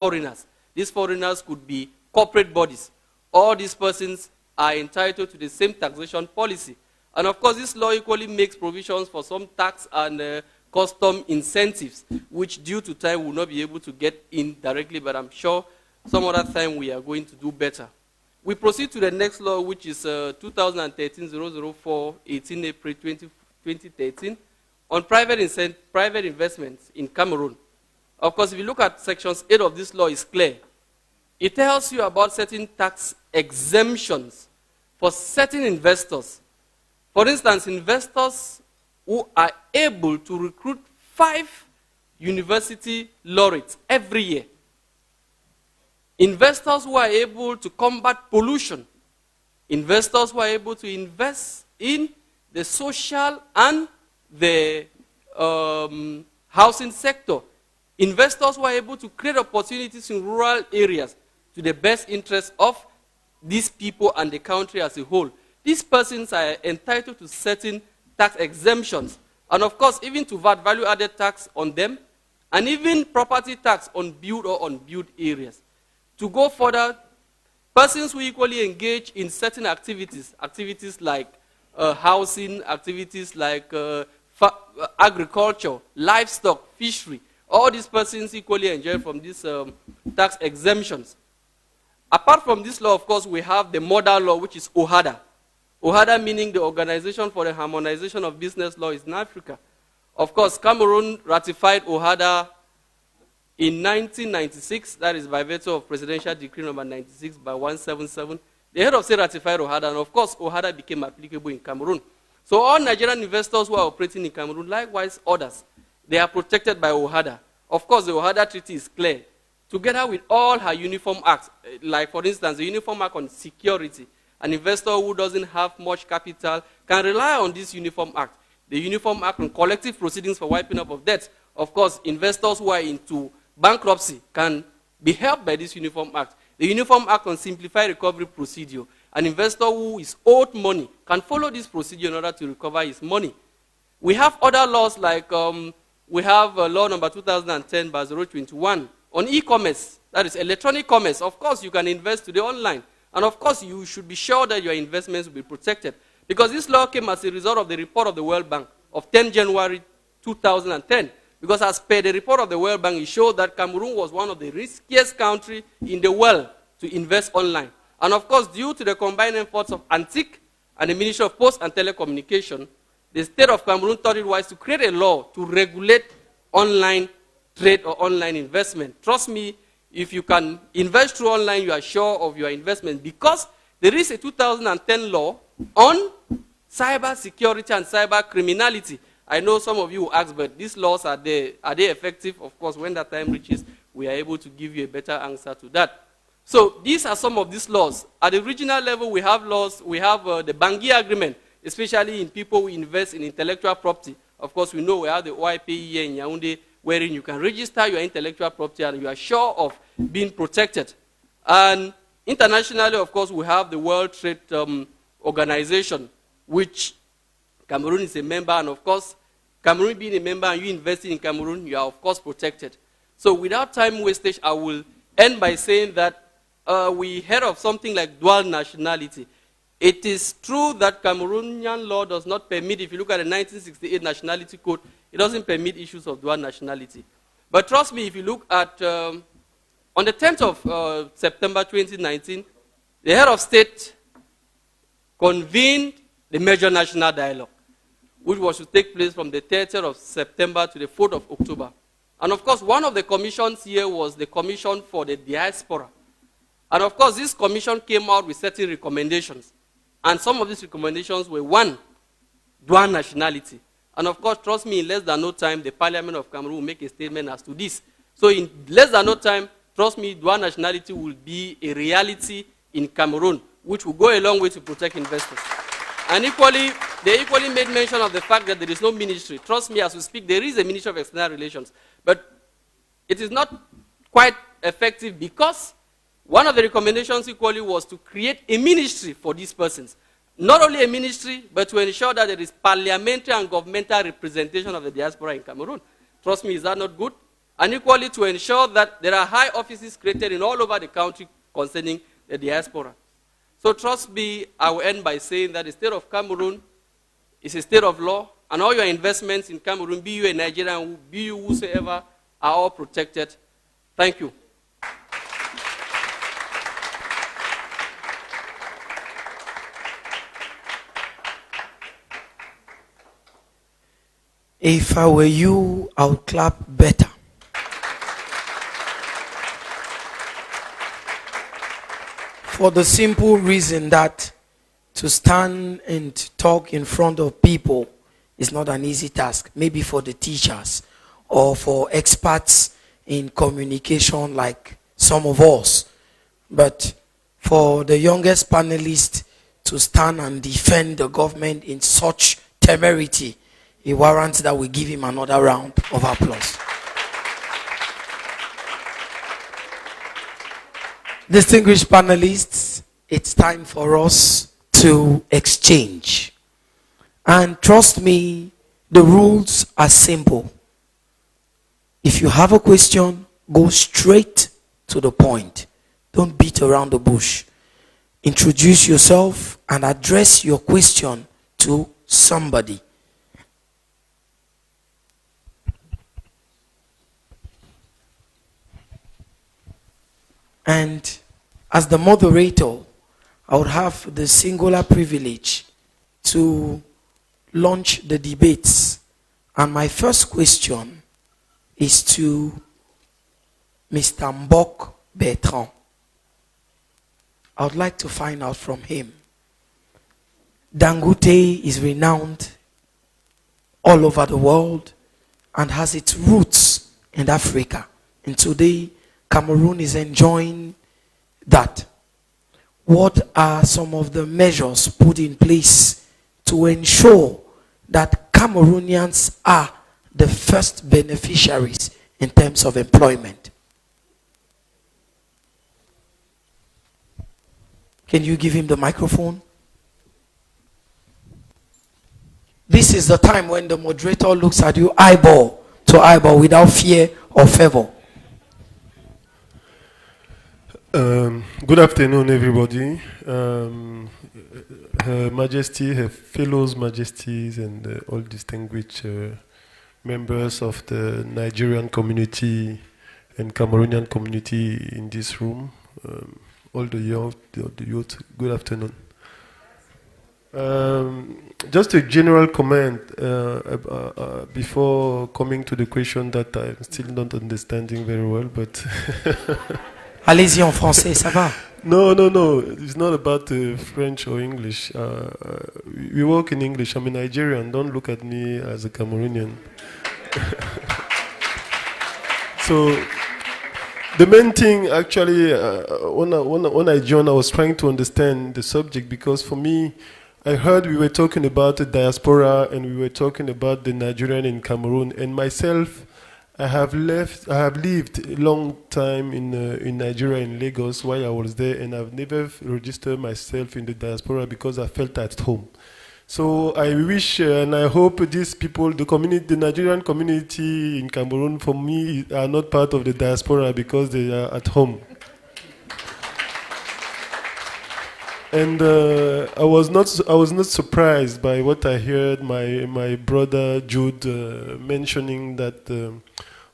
foreigners. These foreigners could be corporate bodies. All these persons are entitled to the same taxation policy. And of course, this law equally makes provisions for some tax and custom incentives, which due to time will not be able to get in directly, but I'm sure some other time we are going to do better. We proceed to the next law, which is 2013-004, 18 April 2013, on private investments in Cameroon. Of course, if you look at sections 8 of this law, it's clear. It tells you about certain tax exemptions for certain investors. For instance, investors who are able to recruit 5 university laureates every year. Investors who are able to combat pollution. Investors who are able to invest in the social and the housing sector. Investors who are able to create opportunities in rural areas to the best interest of these people and the country as a whole. These persons are entitled to certain tax exemptions. And of course, even to VAT, value-added tax on them, and even property tax on built or unbuilt areas. To go further, persons who equally engage in certain activities, activities like housing, activities like agriculture, livestock, fishery, all these persons equally enjoy from these tax exemptions. Apart from this law, of course, we have the model law, which is OHADA. OHADA meaning the Organization for the Harmonization of Business Laws in Africa. Of course, Cameroon ratified OHADA in 1996, that is by virtue of Presidential Decree number 96 by 177. The head of state ratified OHADA, and of course, OHADA became applicable in Cameroon. So all Nigerian investors who are operating in Cameroon, likewise others, they are protected by OHADA. Of course, the OHADA treaty is clear. Together with all her uniform acts, like for instance, the Uniform Act on Security, an investor who doesn't have much capital can rely on this Uniform Act. The Uniform Act on Collective Proceedings for Wiping Up of Debt. Of course, investors who are into bankruptcy can be helped by this Uniform Act. The Uniform Act on Simplified Recovery Procedure. An investor who is owed money can follow this procedure in order to recover his money. We have other laws like we have law number 2010/021 on e-commerce, that is electronic commerce. Of course, you can invest today online. And of course, you should be sure that your investments will be protected. Because this law came as a result of the report of the World Bank of 10 January 2010. Because as per the report of the World Bank, it showed that Cameroon was one of the riskiest countries in the world to invest online. And of course, due to the combined efforts of ANTIC and the Ministry of Post and Telecommunication, the state of Cameroon thought it wise to create a law to regulate online trade or online investment. Trust me, if you can invest through online, you are sure of your investment, because there is a 2010 law on cyber security and cyber criminality. I know some of you will ask, but these laws, are they effective? Of course, when that time reaches, we are able to give you a better answer to that. So these are some of these laws. At the regional level, we have laws. We have the Bangui Agreement, especially in people who invest in intellectual property. Of course, we know we have the OIPE here in Yaoundé, wherein you can register your intellectual property and you are sure of being protected. And internationally, of course, we have the World Trade Organization, which Cameroon is a member, and of course, Cameroon being a member and you investing in Cameroon, you are of course protected. So without time wastage, I will end by saying that we heard of something like dual nationality. It is true that Cameroonian law does not permit, if you look at the 1968 Nationality Code, it doesn't permit issues of dual nationality. But trust me, if you look at, on the 10th of September 2019, the head of state convened the major national dialogue, which was to take place from the 30th of September to the 4th of October. And of course, one of the commissions here was the Commission for the Diaspora. And of course, this commission came out with certain recommendations. And some of these recommendations were, one, dual nationality. And of course, trust me, in less than no time, the Parliament of Cameroon will make a statement as to this. So in less than no time, trust me, dual nationality will be a reality in Cameroon, which will go a long way to protect investors. And equally, they equally made mention of the fact that there is no ministry. Trust me, as we speak, there is a Ministry of External Relations. But it is not quite effective because one of the recommendations equally was to create a ministry for these persons. Not only a ministry, but to ensure that there is parliamentary and governmental representation of the diaspora in Cameroon. Trust me, is that not good? and equally to ensure that there are high offices created in all over the country concerning the diaspora. So trust me, I will end by saying that the state of Cameroon is a state of law, and all your investments in Cameroon, be you a Nigerian, be you whosoever, are all protected. Thank you. If I were you, I would clap better. For the simple reason that to stand and talk in front of people is not an easy task. Maybe for the teachers or for experts in communication like some of us. But for the youngest panelist to stand and defend the government in such temerity, it warrants that we give him another round of applause. Distinguished panelists, it's time for us to exchange. And trust me, the rules are simple. If you have a question, go straight to the point. Don't beat around the bush. Introduce yourself and address your question to somebody. And as the moderator, I would have the singular privilege to launch the debates. And my first question is to Mr. Mbok Bertrand. I would like to find out from him. Dangote is renowned all over the world and has its roots in Africa. And today, Cameroon is enjoying that. What are some of the measures put in place to ensure that Cameroonians are the first beneficiaries in terms of employment? Can you give him the microphone? This is the time when the moderator looks at you eyeball to eyeball without fear or favor. Good afternoon, everybody. Her Majesty, her fellows majesties, and all distinguished members of the Nigerian community and Cameroonian community in this room, all the youth, good afternoon. Just a general comment before coming to the question that I'm still not understanding very well, but... Allez-y en français, ça va? No. It's not about French or English. We work in English. I'm a Nigerian. Don't look at me as a Cameroonian. So, the main thing, actually, when I joined, I was trying to understand the subject, because for me, I heard we were talking about the diaspora and we were talking about the Nigerian in Cameroon. And myself, I have lived a long time in Nigeria, in Lagos, while I was there, and I've never registered myself in the diaspora because I felt at home. So I wish and I hope these people, the community, the Nigerian community in Cameroon, for me, are not part of the diaspora because they are at home. And I was not surprised by what I heard my brother Jude mentioning that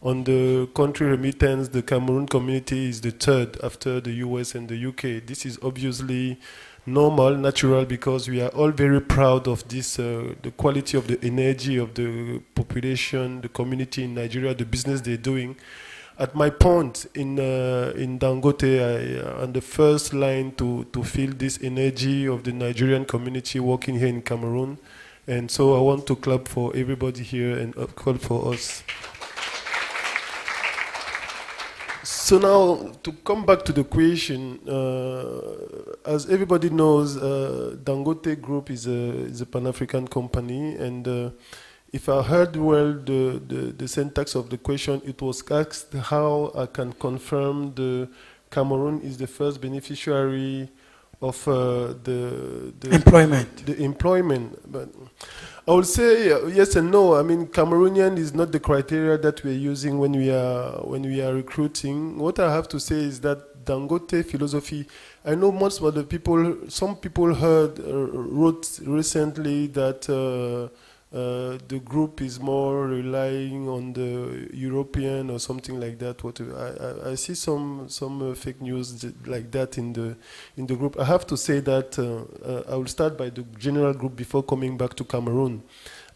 on the country remittance, the Cameroon community is the third after the US and the UK. This is obviously normal, natural, because we are all very proud of this, the quality of the energy of the population, the community in Nigeria, the business they're doing. At my point in Dangote, I on the first line to feel this energy of the Nigerian community working here in Cameroon. And so I want to clap for everybody here and call for us. So now, to come back to the question, as everybody knows, Dangote Group is a Pan-African company, and if I heard well the syntax of the question, it was asked how I can confirm the Cameroon is the first beneficiary the employment. The employment, but I would say yes and no. I mean, Cameroonian is not the criteria that we're using when we are recruiting. What I have to say is that Dangote philosophy. I know most of the people. Some people wrote recently that the group is more relying on the European or something like that. I see some fake news like that in the group. I have to say that I will start by the general group before coming back to Cameroon.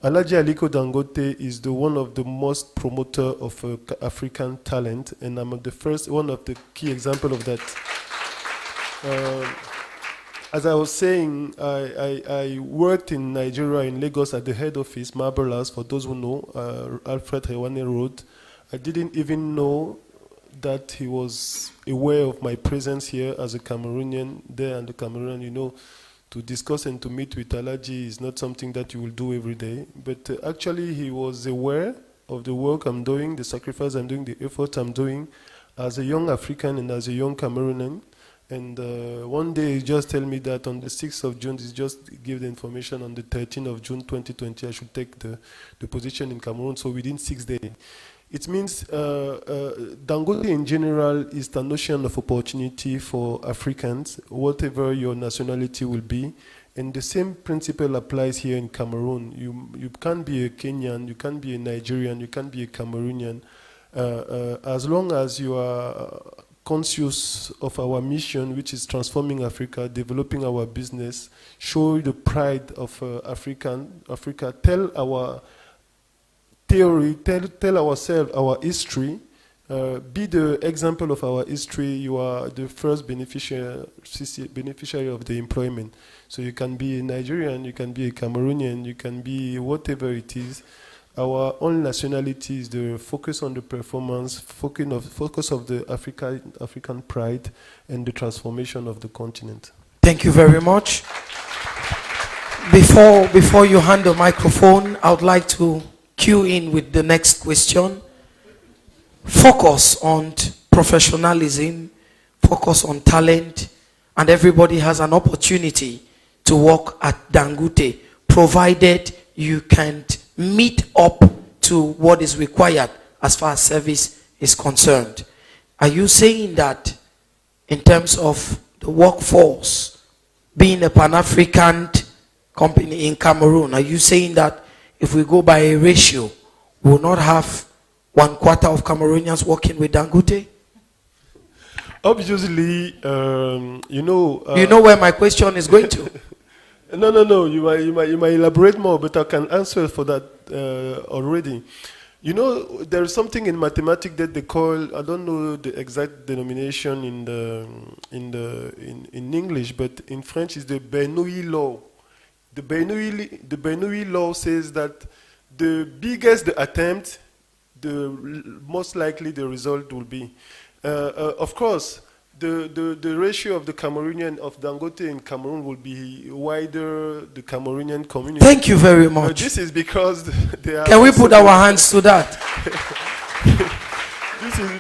Alhaji Aliko Dangote is one of the most promoter of African talent, and I'm one of the key example of that. As I was saying, I worked in Nigeria, in Lagos, at the head office, Marble House, for those who know, Alfred Hewane Road. I didn't even know that he was aware of my presence here as a Cameroonian there, and the Cameroonian, you know, to discuss and to meet with Alhaji is not something that you will do every day. But actually, he was aware of the work I'm doing, the sacrifice I'm doing, the effort I'm doing as a young African and as a young Cameroonian. And one day he just tell me that on the 6th of June, he just gave the information on the 13th of June 2020, I should take the position in Cameroon, so within 6 days. It means Dangote in general is the notion of opportunity for Africans, whatever your nationality will be. And the same principle applies here in Cameroon. You can't be a Kenyan, you can't be a Nigerian, you can't be a Cameroonian. As long as you are conscious of our mission, which is transforming Africa, developing our business, show the pride of Africa, tell our theory, tell ourselves our history, be the example of our history. You are the first beneficiary of the employment. So you can be a Nigerian, you can be a Cameroonian, you can be whatever it is. Our own nationality is the focus on the performance, focus of the African pride, and the transformation of the continent. Thank you very much. Before you hand the microphone, I would like to cue in with the next question. Focus on professionalism, focus on talent, and everybody has an opportunity to work at Dangote, provided you can meet up to what is required as far as service is concerned. Are you saying that in terms of the workforce, being a Pan-African company in Cameroon, are you saying that if we go by a ratio, we will not have 1/4 of Cameroonians working with Dangote? Obviously, you know... you know where my question is going to? No. You might elaborate more, but I can answer for that already. You know, there is something in mathematics that they call, I don't know the exact denomination in English, but in French is the Bernoulli law. The Bernoulli law says that the bigger the attempt, the most likely the result will be. Of course, the ratio of the Cameroonian of Dangote in Cameroon will be wider, the Cameroonian community. Thank you very much. This is because they are... Can we put our hands to that?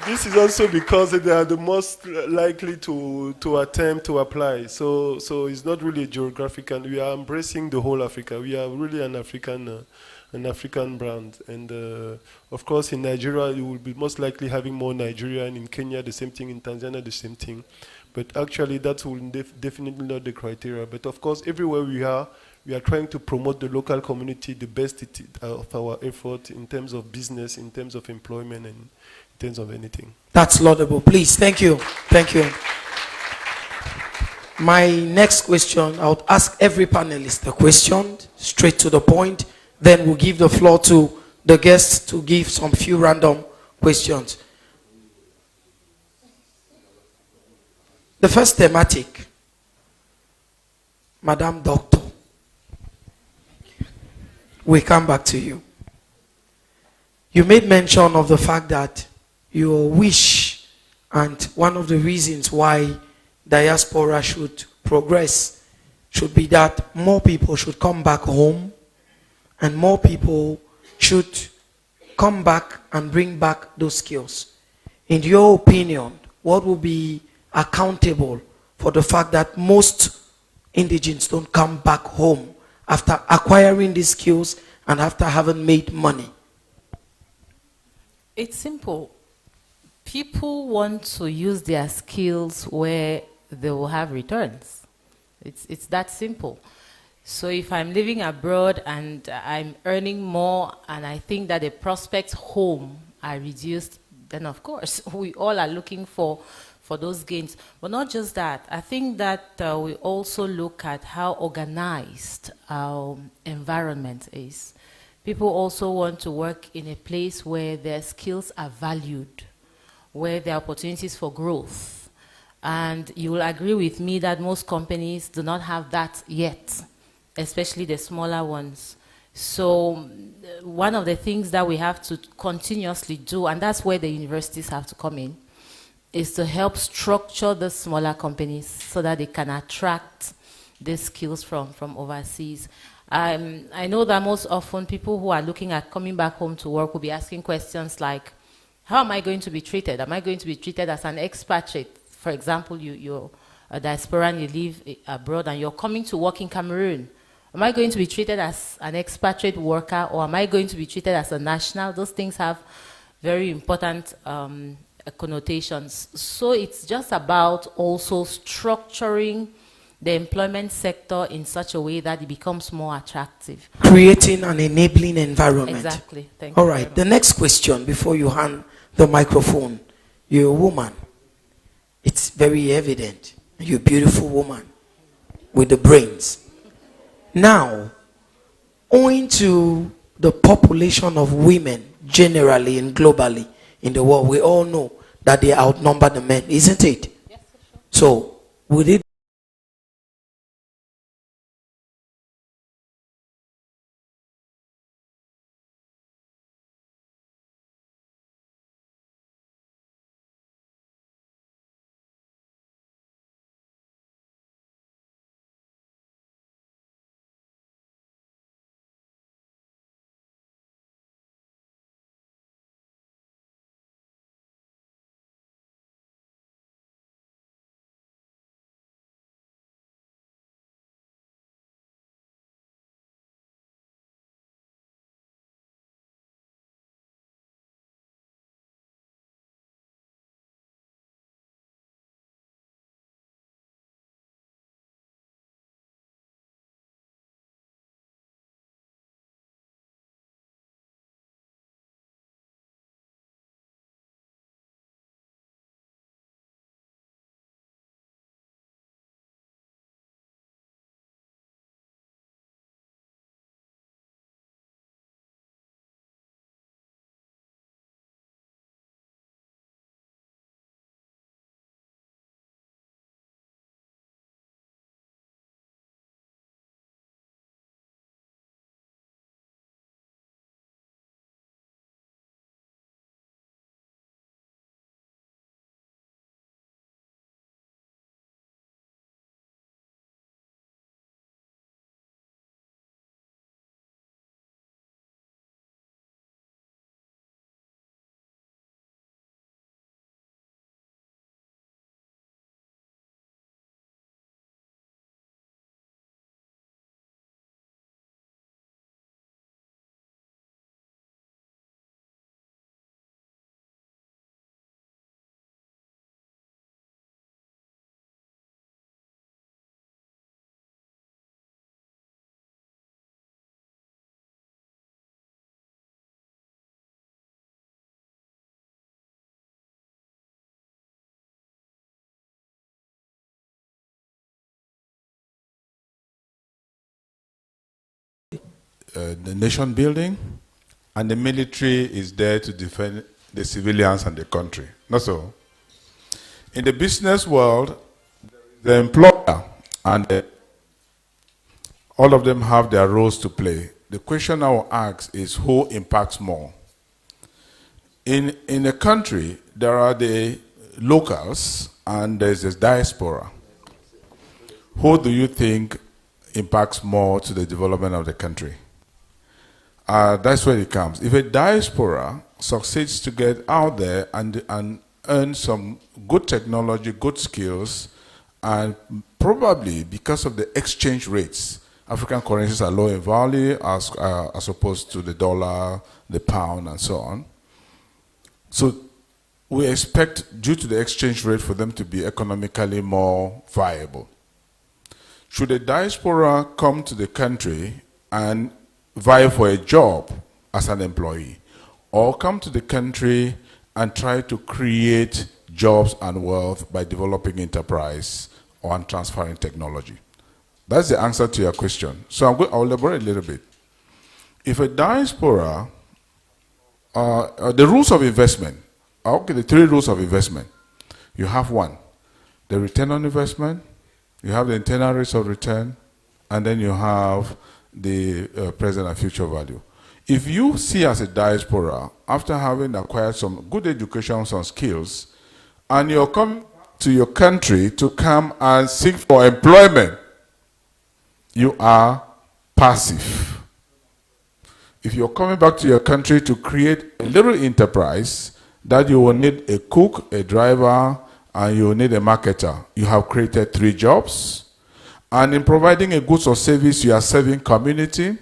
This is also because they are the most likely to attempt to apply. So it's not really geographical. We are embracing the whole Africa. We are really an African brand. And of course in Nigeria you will be most likely having more Nigerian, in Kenya the same thing, in Tanzania the same thing. But actually that will definitely not the criteria. But of course everywhere we are trying to promote the local community, the best of our effort in terms of business, in terms of employment, and in terms of anything. That's laudable. Please, thank you. Thank you. My next question, I would ask every panelist a question, straight to the point. Then we'll give the floor to the guests to give some few random questions. The first thematic, Madam Doctor, we come back to you. You made mention of the fact that your wish and one of the reasons why diaspora should progress should be that more people should come back home and more people should come back and bring back those skills. In your opinion, what will be accountable for the fact that most indigenes don't come back home after acquiring these skills and after having made money? It's simple. People want to use their skills where they will have returns. It's that simple. So if I'm living abroad and I'm earning more and I think that the prospects home are reduced, then of course we all are looking for those gains. But not just that. I think that we also look at how organized our environment is. People also want to work in a place where their skills are valued, where there are opportunities for growth. And you will agree with me that most companies do not have that yet, especially the smaller ones. So one of the things that we have to continuously do, and that's where the universities have to come in, is to help structure the smaller companies so that they can attract these skills from overseas. I know that most often people who are looking at coming back home to work will be asking questions like, how am I going to be treated? Am I going to be treated as an expatriate? For example, you're a diaspora and you live abroad and you're coming to work in Cameroon. Am I going to be treated as an expatriate worker, or am I going to be treated as a national? Those things have very important connotations. So it's just about also structuring the employment sector in such a way that it becomes more attractive. Creating an enabling environment. Exactly. Thank All you right. very The much. next question before you hand the microphone. You're a woman. It's very evident. You're a beautiful woman with the brains. Now, owing to the population of women generally and globally in the world, we all know that they outnumber the men, isn't it? Yes, for sure. So, would it the nation building, and the military is there to defend the civilians and the country. Not so. In the business world, the employer and all of them have their roles to play. The question I will ask is who impacts more? In a country, there are the locals and there's the diaspora. Who do you think impacts more to the development of the country? That's where it comes. If a diaspora succeeds to get out there and earn some good technology, good skills, And probably because of the exchange rates, African currencies are low in value as opposed to the dollar, the pound, and so on. So we expect, due to the exchange rate, for them to be economically more viable. Should a diaspora come to the country and vie for a job as an employee, or come to the country and try to create jobs and wealth by developing enterprise or transferring technology? That's the answer to your question. So I'll elaborate a little bit. If a diaspora, the rules of investment, okay, the 3 rules of investment. You have 1, the return on investment, you have the internal rates of return, and then you have the present and future value. If you see as a diaspora, after having acquired some good education, some skills, and you're coming to your country to come and seek for employment, you are passive. If you're coming back to your country to create a little enterprise, that you will need a cook, a driver, and you will need a marketer, you have created 3 jobs. And in providing a goods or service, you are serving community.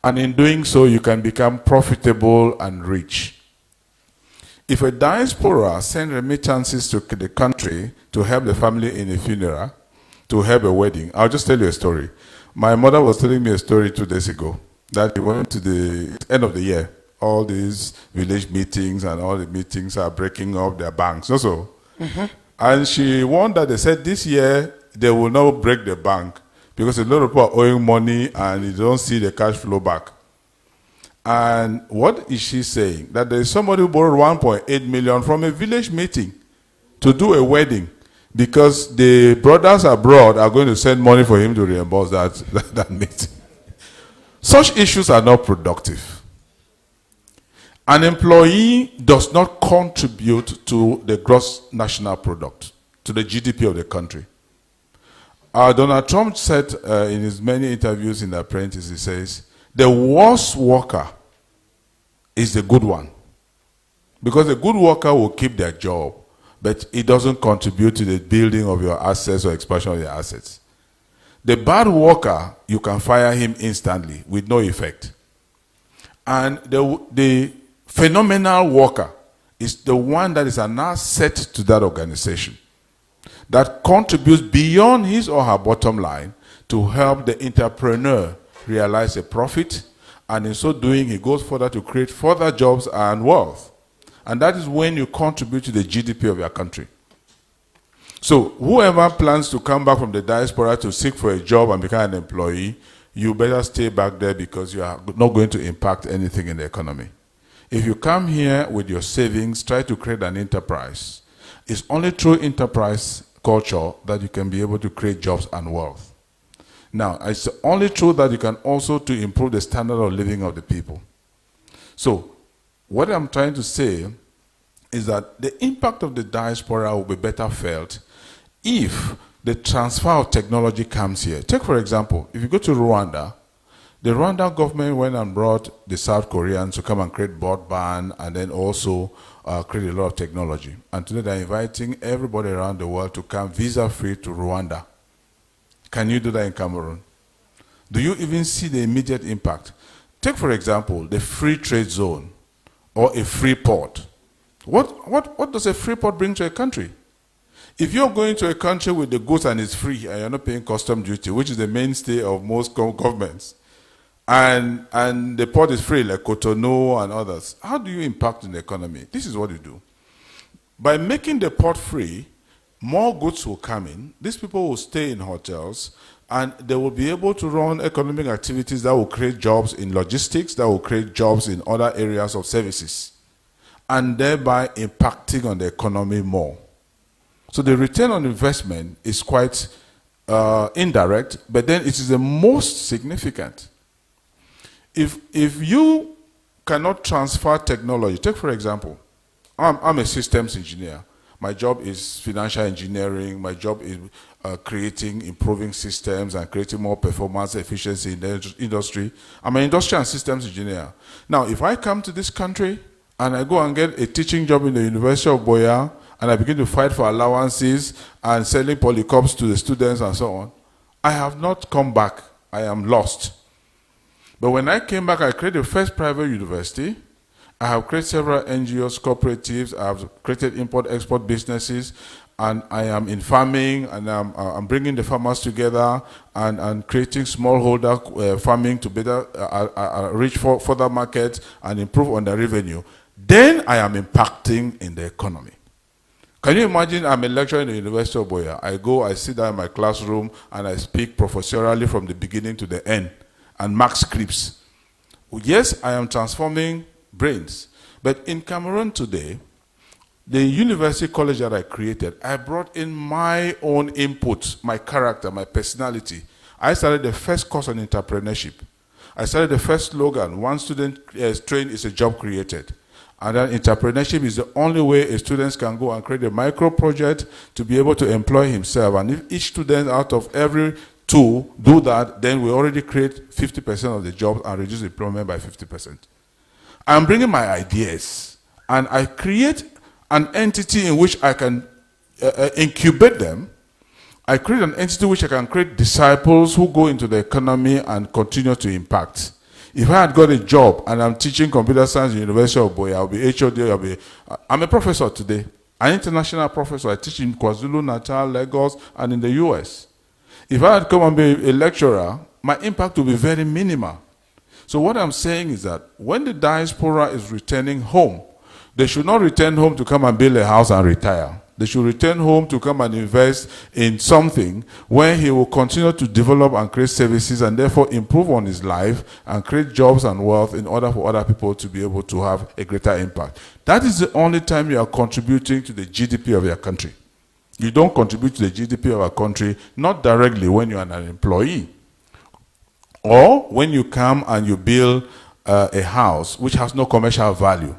And in doing so, you can become profitable and rich. If a diaspora sends remittances to the country to help the family in a funeral, to help a wedding, I'll just tell you a story. My mother was telling me a story 2 days ago, that he went to the end of the year. All these village meetings and all the meetings are breaking up their banks also. And she warned that they said this year they will not break the bank because a lot of people are owing money and you don't see the cash flow back. And what is she saying? That there is somebody who borrowed 1.8 million from a village meeting to do a wedding because the brothers abroad are going to send money for him to reimburse that meeting. Such issues are not productive. An employee does not contribute to the gross national product, to the GDP of the country. Donald Trump said in his many interviews in The Apprentice, he says, the worst worker is the good one. Because the good worker will keep their job, but it doesn't contribute to the building of your assets or expansion of your assets. The bad worker, you can fire him instantly with no effect. And the phenomenal worker is the one that is an asset to that organization, that contributes beyond his or her bottom line to help the entrepreneur realize a profit, and in so doing, he goes further to create further jobs and wealth. And that is when you contribute to the GDP of your country. So whoever plans to come back from the diaspora to seek for a job and become an employee, you better stay back there because you are not going to impact anything in the economy. If you come here with your savings, try to create an enterprise. It's only through enterprise culture that you can be able to create jobs and wealth. Now, it's only true that you can also to improve the standard of living of the people. So, what I'm trying to say is that the impact of the diaspora will be better felt if the transfer of technology comes here. Take, for example, if you go to Rwanda, the Rwandan government went and brought the South Koreans to come and create broadband and then also create a lot of technology. And today they're inviting everybody around the world to come visa-free to Rwanda. Can you do that in Cameroon? Do you even see the immediate impact? Take, for example, the free trade zone or a free port. What does a free port bring to a country? If you're going to a country with the goods and it's free and you're not paying custom duty, which is the mainstay of most governments, and the port is free, like Cotonou and others, how do you impact in the economy? This is what you do. By making the port free, more goods will come in. These people will stay in hotels, and they will be able to run economic activities that will create jobs in logistics, that will create jobs in other areas of services, and thereby impacting on the economy more. So the return on investment is quite indirect, but then it is the most significant. If you cannot transfer technology, take for example, I'm a systems engineer. My job is financial engineering. My job is improving systems and creating more performance efficiency in the industry. I'm an industrial and systems engineer. Now, if I come to this country and I go and get a teaching job in the University of Boya, and I begin to fight for allowances and selling polycups to the students and so on, I have not come back. I am lost. But when I came back, I created the first private university. I have created several NGOs, cooperatives. I have created import-export businesses, and I am in farming, and I'm bringing the farmers together and creating smallholder farming to better reach for further markets and improve on the revenue. Then I am impacting in the economy. Can you imagine I'm a lecturer in the University of Boya. I go, I sit down in my classroom, and I speak professorially from the beginning to the end and mark scripts. Yes, I am transforming brains. But in Cameroon today, the university college that I created, I brought in my own input, my character, my personality. I started the first course on entrepreneurship. I started the first slogan, one student trained is a job created. And then entrepreneurship is the only way a student can go and create a micro project to be able to employ himself. And if each student out of every two do that, then we already create 50% of the jobs and reduce employment by 50%. I'm bringing my ideas, and I create an entity in which I can incubate them. I create an entity which I can create disciples who go into the economy and continue to impact. If I had got a job and I'm teaching computer science at the University of Boya, I'll be HOD, I'm a professor today, an international professor. I teach in KwaZulu-Natal, Lagos, and in the US. If I had come and be a lecturer, my impact would be very minimal. So what I'm saying is that when the diaspora is returning home, they should not return home to come and build a house and retire. They should return home to come and invest in something where he will continue to develop and create services and therefore improve on his life and create jobs and wealth in order for other people to be able to have a greater impact. That is the only time you are contributing to the GDP of your country. You don't contribute to the GDP of a country, not directly when you are an employee, or when you come and you build a house which has no commercial value.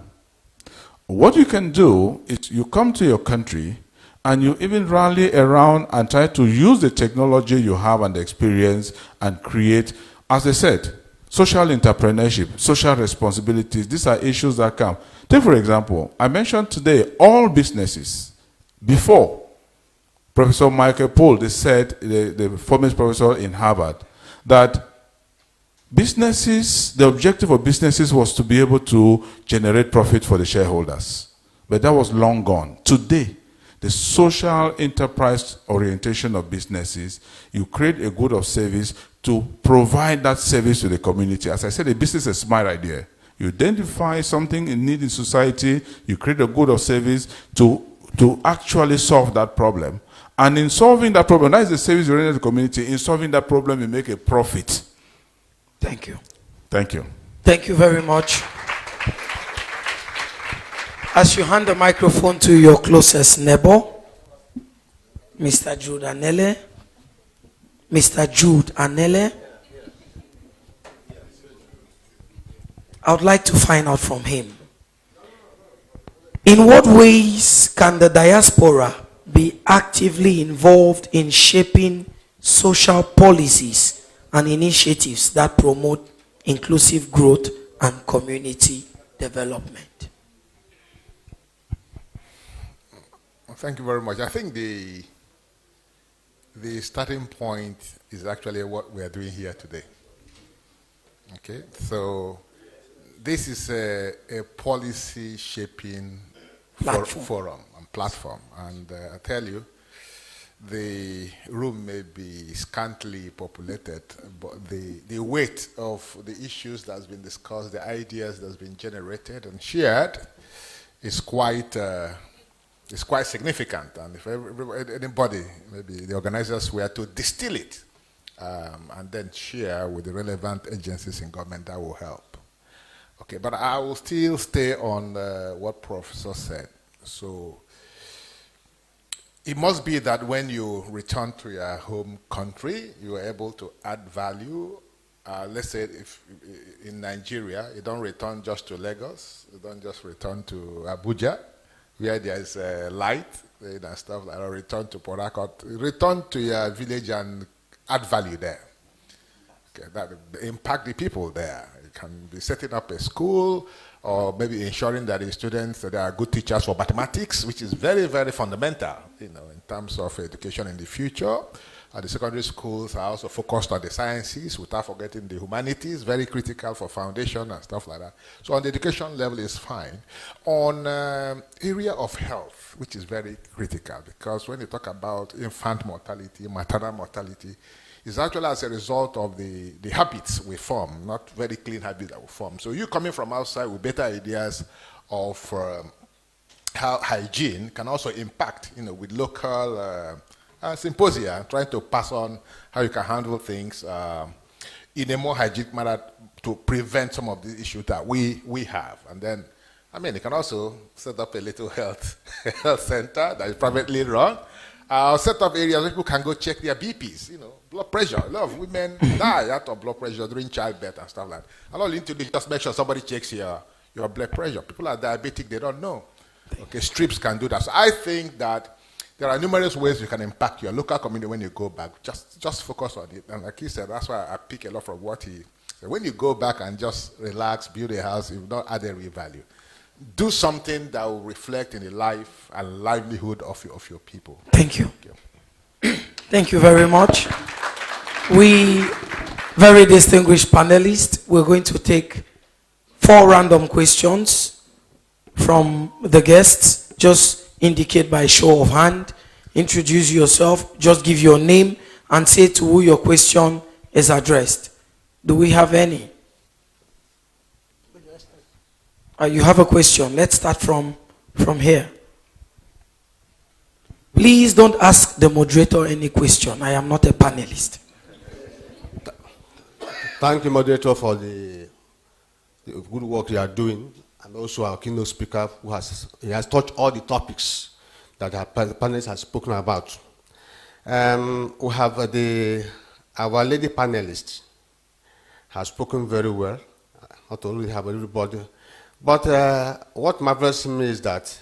What you can do is you come to your country and you even rally around and try to use the technology you have and the experience and create, as I said, social entrepreneurship, social responsibilities. These are issues that come. Take for example, I mentioned today all businesses. Before, Professor Michael Pohl, they said, the foremost professor in Harvard, that businesses, the objective of businesses was to be able to generate profit for the shareholders. But that was long gone. Today, the social enterprise orientation of businesses, you create a good of service to provide that service to the community. As I said, a business is a smart idea. You identify something in need in society, you create a good of service to actually solve that problem. And in solving that problem, that is the service you render to the community. In solving that problem, you make a profit. Thank you. Thank you. Thank you very much. As you hand the microphone to your closest neighbor, Mr. Jude Anele. Mr. Jude Anele. I would like to find out from him. In what ways can the diaspora be actively involved in shaping social policies and initiatives that promote inclusive growth and community development? Thank you very much. I think the starting point is actually what we are doing here today. Okay, so this is a policy shaping forum and platform, and I tell you, the room may be scantily populated, but the weight of the issues that's been discussed, the ideas that's been generated and shared is quite significant. And if anybody, maybe the organizers, were to distill it and then share with the relevant agencies in government, that will help. Okay, but I will still stay on what Professor said. So it must be that when you return to your home country, you are able to add value. Let's say if in Nigeria, you don't return just to Lagos, you don't just return to Abuja, where there is light and stuff like that, or return to Port Harcourt. Return to your village and add value there. Okay, that impact the people there. You can be setting up a school, or maybe ensuring that the students that are good teachers for mathematics, which is very, very fundamental, in terms of education in the future. The secondary schools are also focused on the sciences without forgetting the humanities, very critical for foundation and stuff like that. So on the education level is fine. On area of health, which is very critical, because when you talk about infant mortality, maternal mortality, it's actually as a result of the habits we form, not very clean habits that we form. So you coming from outside with better ideas of how hygiene can also impact, with local symposia, trying to pass on how you can handle things in a more hygienic manner to prevent some of the issues that we have. And then, you can also set up a little health center that is privately run. Set up areas where people can go check their BPs, blood pressure. A lot of women die out of blood pressure during childbirth and stuff like that. And all you need to do is just make sure somebody checks your blood pressure. People are diabetic, they don't know. Okay, strips can do that. So I think that there are numerous ways you can impact your local community when you go back. Just focus on it. And like he said, that's why I pick a lot from what he said. When you go back and just relax, build a house, you've not added real value. Do something that will reflect in the life and livelihood of your people. Thank you. Thank you very much. We, very distinguished panelists, we're going to take 4 random questions from the guests. Just indicate by show of hand, introduce yourself, just give your name and say to who your question is addressed. Do we have any? You have a question. Let's start from here. Please don't ask the moderator any question. I am not a panelist. Thank you, moderator, for the good work you are doing, and also our keynote speaker, who has touched all the topics that our panelists have spoken about. We have our lady panelist has spoken very well. Not only have everybody, but what marvels me is that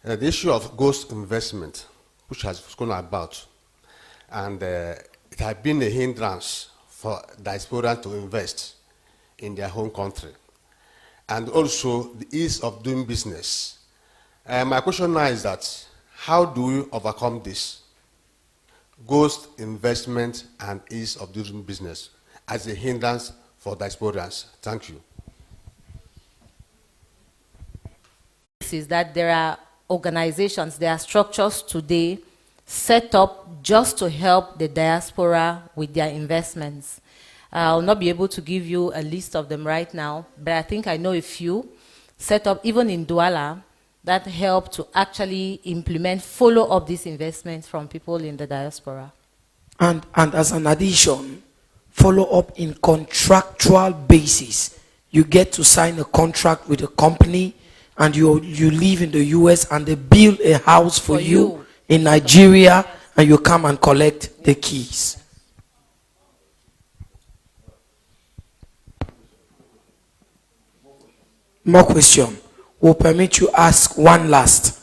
the issue of ghost investment, which has gone about, and it has been a hindrance for diaspora to invest in their home country, and also the ease of doing business. My question now is that, how do we overcome this ghost investment and ease of doing business as a hindrance for diasporans? Thank you. Is that there are organizations, there are structures today set up just to help the diaspora with their investments. I'll not be able to give you a list of them right now, but I think I know a few set up even in Douala that help to actually implement, follow up these investments from people in the diaspora. And as an addition, follow up in contractual basis. You get to sign a contract with a company, and you live in the US, and they build a house for you in Nigeria, and you come and collect the keys. More question. We'll permit you ask one last.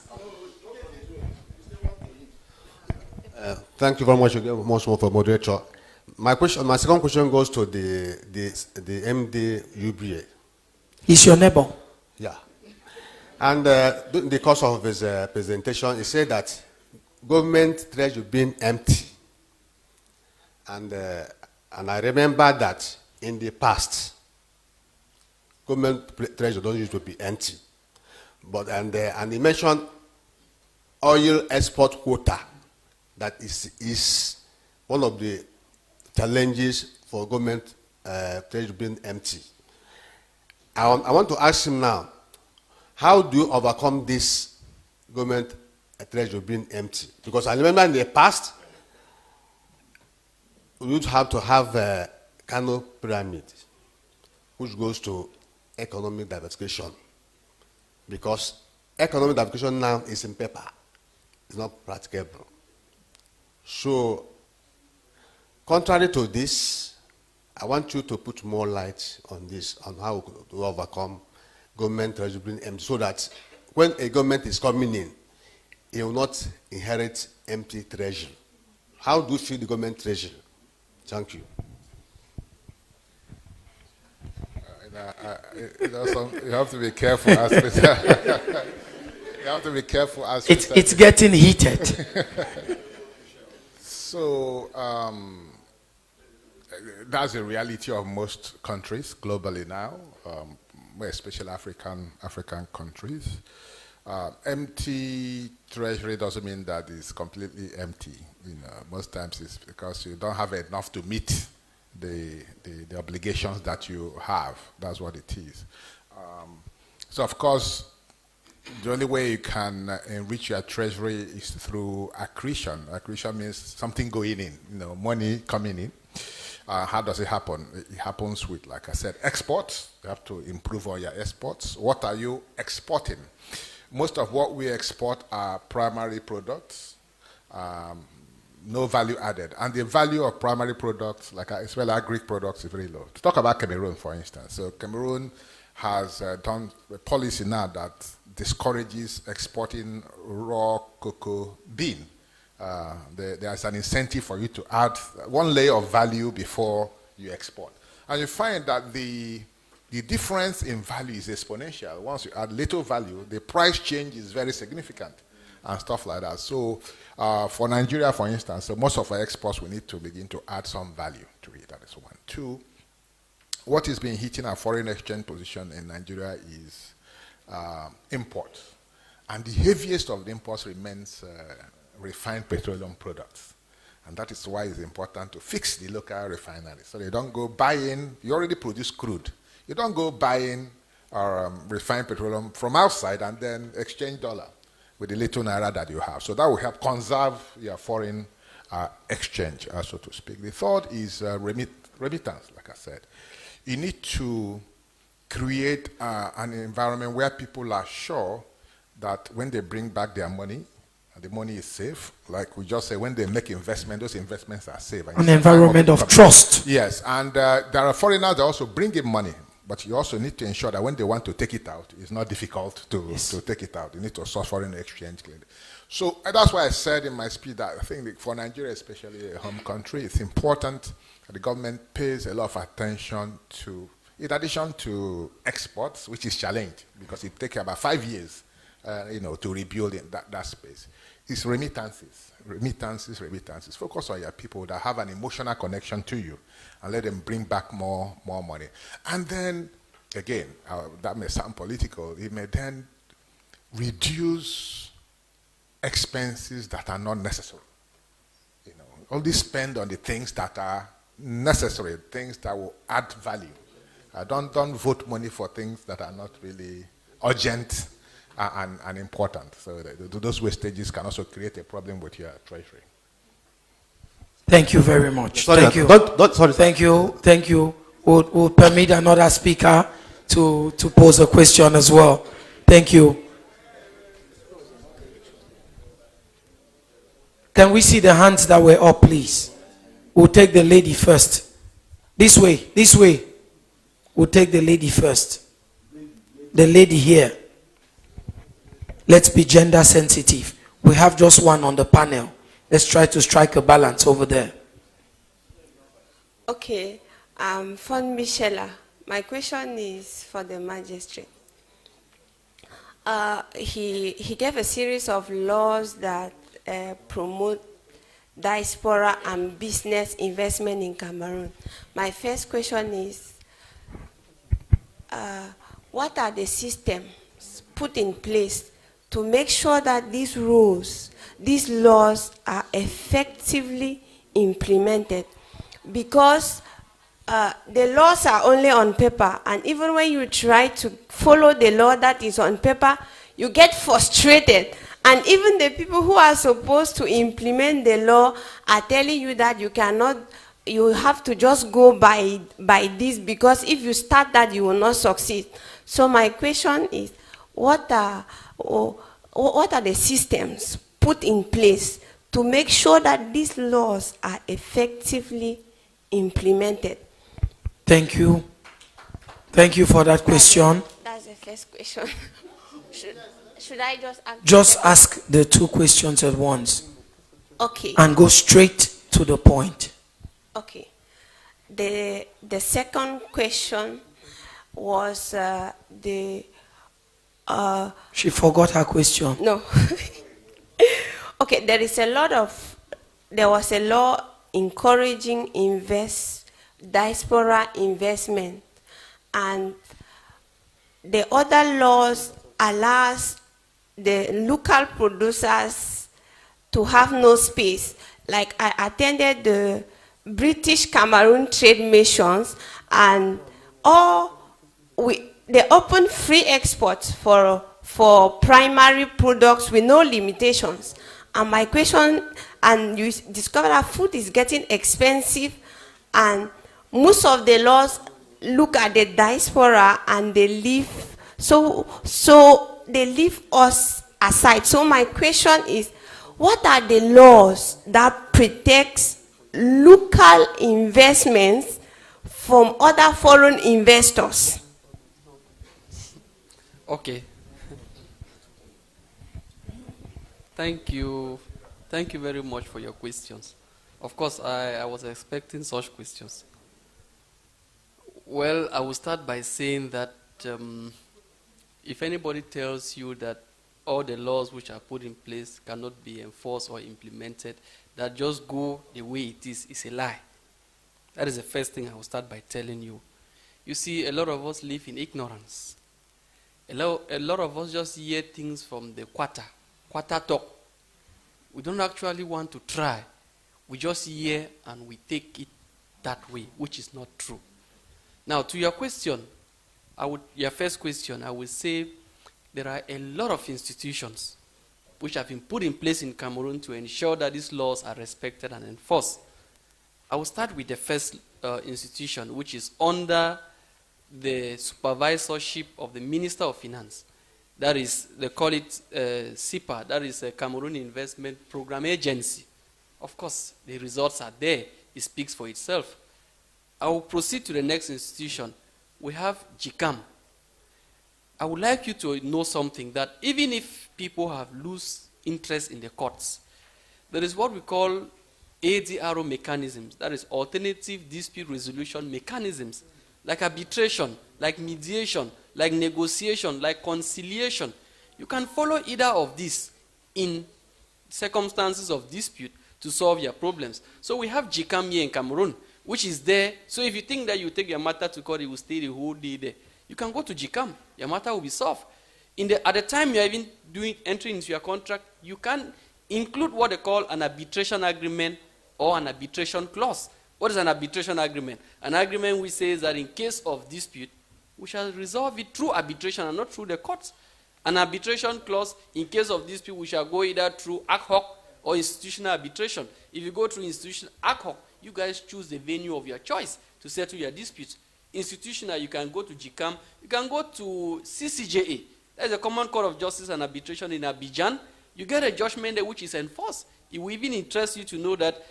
Thank you very much again, much more for moderator. My second question goes to the MD UBA. He's your neighbor. Yeah. And during the course of his presentation, he said that government treasury being empty. And I remember that in the past, government treasury don't used to be empty. But and he mentioned oil export quota. That is one of the challenges for government treasury being empty. I want to ask him now, how do you overcome this government treasury being empty? Because I remember in the past, we would have to have a Kano pyramid, which goes to economic diversification. Because economic diversification now is in paper. It's not practicable. So, contrary to this, I want you to put more light on this, on how to overcome government treasury being empty, so that when a government is coming in, it will not inherit empty treasury. How do you see the government treasury? Thank you. You have to be careful. You have to be careful. It's getting heated. So that's the reality of most countries globally now, especially African countries. Empty treasury doesn't mean that it's completely empty. Most times it's because you don't have enough to meet the obligations that you have. That's what it is. So of course, the only way you can enrich your treasury is through accretion. Accretion means something going in, money coming in. How does it happen? It happens with, like I said, exports. You have to improve on your exports. What are you exporting? Most of what we export are primary products, no value added. And the value of primary products, as well as Greek products, is very low. To talk about Cameroon, for instance. So Cameroon has done a policy now that discourages exporting raw cocoa bean. There's an incentive for you to add one layer of value before you export. And you find that the difference in value is exponential. Once you add little value, the price change is very significant and stuff like that. So for Nigeria, for instance, so most of our exports, we need to begin to add some value to it. That is one. Two, what is being hitting our foreign exchange position in Nigeria is imports. And the heaviest of the imports remains refined petroleum products. And that is why it's important to fix the local refineries. So they don't go buying, you already produce crude. You don't go buying refined petroleum from outside and then exchange dollar with the little naira that you have. So that will help conserve your foreign exchange, so to speak. The third is remittance, like I said. You need to create an environment where people are sure that when they bring back their money, the money is safe. Like we just say, when they make investment, those investments are safe. An environment of trust. Yes, and there are foreigners that also bring in money, but you also need to ensure that when they want to take it out, it's not difficult to take it out. You need to source foreign exchange clearly. So that's why I said in my speech that I think for Nigeria, especially a home country, it's important that the government pays a lot of attention to, in addition to exports, which is challenged because it takes about 5 years, to rebuild in that space. It's remittances. Focus on your people that have an emotional connection to you and let them bring back more money. And then, again, that may sound political, it may then reduce expenses that are not necessary. Only spend on the things that are necessary, things that will add value. Don't vote money for things that are not really urgent and important. So those wastages can also create a problem with your treasury. Thank you very much. Sorry, Thank you. Sorry. Thank you. We'll permit another speaker to pose a question as well. Thank you. Can we see the hands that were up, please? We'll take the lady first. This way. We'll take the lady first. The lady here. Let's be gender sensitive. We have just one on the panel. Let's try to strike a balance over there. Okay, for Michela, my question is for the magistrate. He gave a series of laws that promote diaspora and business investment in Cameroon. My first question is, what are the systems put in place to make sure that these rules, these laws are effectively implemented? Because the laws are only on paper, and even when you try to follow the law that is on paper, you get frustrated. And even the people who are supposed to implement the law are telling you that you cannot, you have to just go by this, because if you start that, you will not succeed. So my question is, what are the systems put in place to make sure that these laws are effectively implemented? Thank you. Thank you for that question. That's the first question. Should I just ask? Just ask the two questions at once. Okay. And go straight to the point. Okay. The second question, was She forgot her question. no. Okay, there was a law encouraging diaspora investment, and the other laws allows the local producers to have no space. Like I attended the British Cameroon trade missions, and they open free exports for primary products with no limitations. And my question, and you discover that food is getting expensive, and most of the laws look at the diaspora and they leave, so they leave us aside. So my question is, what are the laws that protects local investments from other foreign investors? Okay. Thank you. Thank you very much for your questions. Of course, I was expecting such questions. Well, I will start by saying that if anybody tells you that all the laws which are put in place cannot be enforced or implemented, that just go the way it is a lie. That is the first thing I will start by telling you. You see, a lot of us live in ignorance. A lot of us just hear things from the quarter talk. We don't actually want to try. We just hear and we take it that way, which is not true. Now, to your question, your first question, I would say there are a lot of institutions which have been put in place in Cameroon to ensure that these laws are respected and enforced. I will start with the first institution, which is under the supervisorship of the Minister of Finance. That is, they call it SIPA, that is a Cameroon Investment Program Agency. Of course, the results are there. It speaks for itself. I will proceed to the next institution. We have GICAM. I would like you to know something, that even if people have loose interest in the courts, there is what we call ADRO mechanisms, that is alternative dispute resolution mechanisms, like arbitration, like mediation, like negotiation, like conciliation. You can follow either of these in circumstances of dispute to solve your problems. So we have GICAM here in Cameroon, which is there. So if you think that you take your matter to court, it will stay the whole day there. You can go to GICAM. Your matter will be solved. At the time you are even entering into your contract, you can include what they call an arbitration agreement or an arbitration clause. What is an arbitration agreement? An agreement which says that in case of dispute, we shall resolve it through arbitration and not through the courts. An arbitration clause, in case of dispute, we shall go either through ad hoc or institutional arbitration. If you go through institutional ad hoc, you guys choose the venue of your choice to settle your disputes. Institutional, you can go to GICAM. You can go to CCJA. That's a Common Court of Justice and Arbitration in Abidjan. You get a judgment there which is enforced. It will even interest you to know that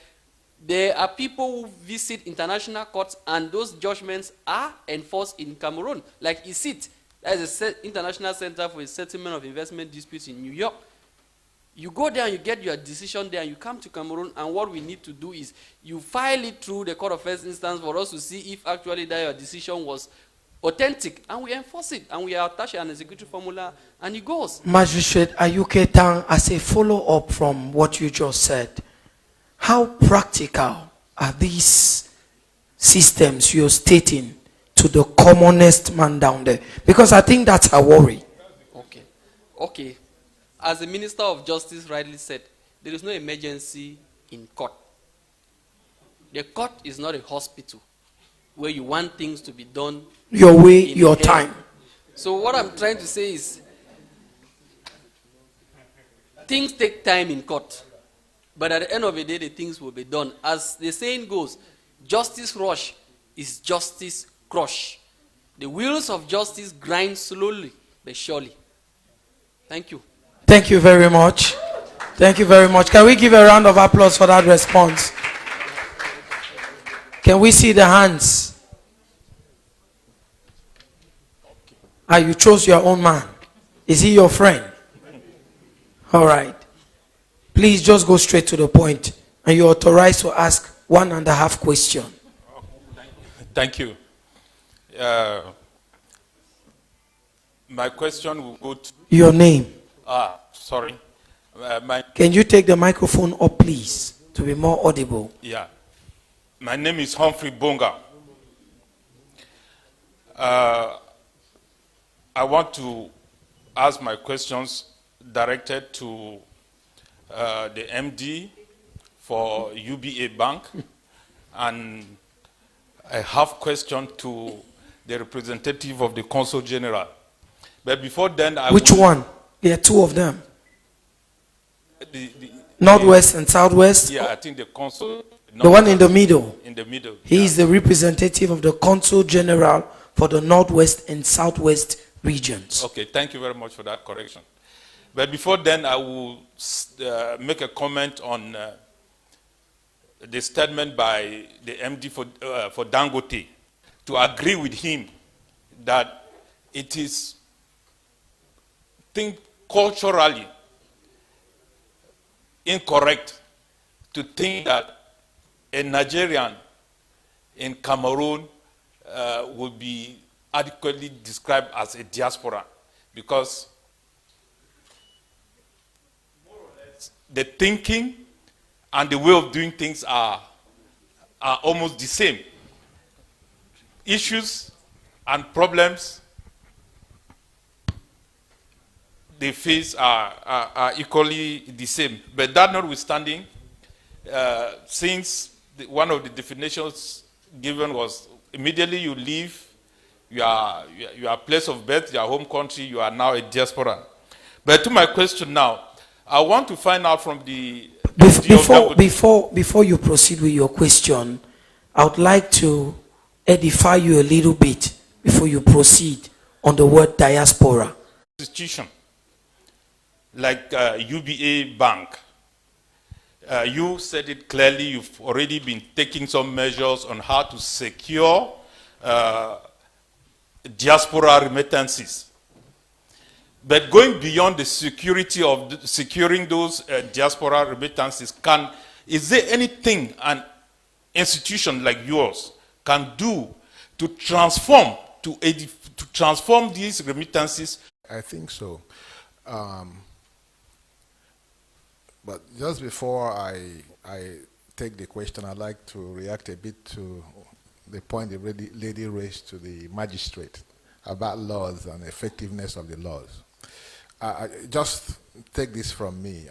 there are people who visit international courts and those judgments are enforced in Cameroon, like ICIT. That is the International Center for the Settlement of Investment Disputes in New York. You go there and you get your decision there and you come to Cameroon, and what we need to do is you file it through the Court of First Instance for us to see if actually that your decision was authentic, and we enforce it, and we attach an executive formula, and it goes. Magistrate Ayuke Tang, as a follow-up from what you just said, how practical are these systems you're stating to the commonest man down there? Because I think that's a worry. Okay. As the Minister of Justice rightly said, there is no emergency in court. The court is not a hospital where you want things to be done your way, your time. So what I'm trying to say is, things take time in court. But at the end of the day, the things will be done. As the saying goes, justice rush is justice crush. The wheels of justice grind slowly but surely. Thank you. Thank you very much. Thank you very much. Can we give a round of applause for that response? Can we see the hands? You chose your own man. Is he your friend? All right. Please just go straight to the point, and you're authorized to ask 1.5 questions. Thank you. My question will go to... Your name. Sorry. Can you take the microphone up, please, to be more audible? Yeah. My name is Humphrey Bonga. I want to ask my questions directed to the MD for UBA Bank, and I have question to the representative of the Consul General. But before then, Which one? There are two of them. Northwest and Southwest? Yeah, I think the Consul. The one in the middle. In the middle. He is the representative of the Consul General for the Northwest and Southwest regions. Okay, thank you very much for that correction. But before then, I will make a comment on the statement by the MD for Dangote, to agree with him that it is, think culturally incorrect to think that a Nigerian in Cameroon would be adequately described as a diaspora, because more or less the thinking and the way of doing things are almost the same. Issues and problems they face are equally the same. But that notwithstanding, since one of the definitions given was immediately you leave your place of birth, your home country, you are now a diaspora. But to my question now, I want to find out from the... Before you proceed with your question, I would like to edify you a little bit before you proceed on the word diaspora. Institution like UBA Bank, you said it clearly, you've already been taking some measures on how to secure diaspora remittances. But going beyond the security of securing those diaspora remittances, is there anything an institution like yours can do to transform these remittances? I think so. But just before I take the question, I'd like to react a bit to the point the lady raised to the magistrate about laws and effectiveness of the laws. Just take this from me.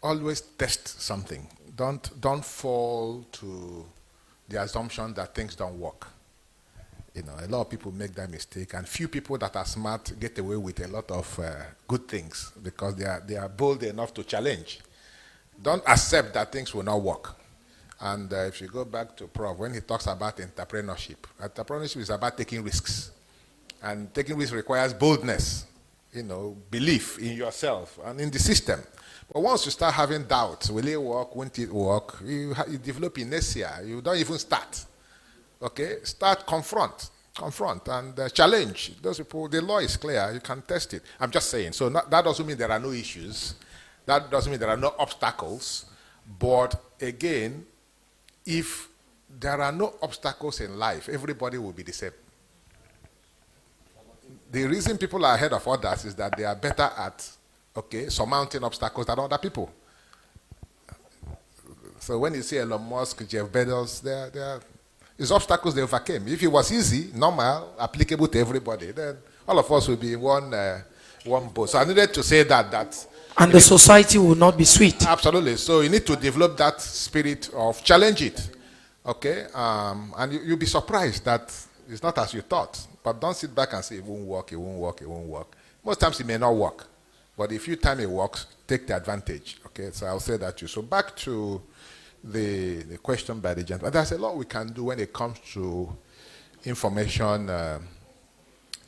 Always test something. Don't fall to the assumption that things don't work. You know, a lot of people make that mistake, and few people that are smart get away with a lot of good things because they are bold enough to challenge. Don't accept that things will not work. And if you go back to Prof, when he talks about entrepreneurship is about taking risks. And taking risks requires boldness, you know, belief in yourself and in the system. But once you start having doubts, will it work, won't it work, you develop inertia, you don't even start. Okay, start, confront, and challenge those people. The law is clear, you can test it. I'm just saying, so that doesn't mean there are no issues. That doesn't mean there are no obstacles. But again, if there are no obstacles in life, everybody will be the same. The reason people are ahead of others is that they are better at, surmounting obstacles than other people. So when you see Elon Musk, Jeff Bezos, it's obstacles they overcame. If it was easy, normal, applicable to everybody, then all of us will be in one boat. So I needed to say that. And the society will not be sweet. Absolutely. So you need to develop that spirit of challenge it. Okay? And you'll be surprised that it's not as you thought. But don't sit back and say, it won't work, it won't work, it won't work. Most times it may not work. But if you time it works, take the advantage. Okay? So I'll say that too. So back to the question by the gentleman. There's a lot we can do when it comes to information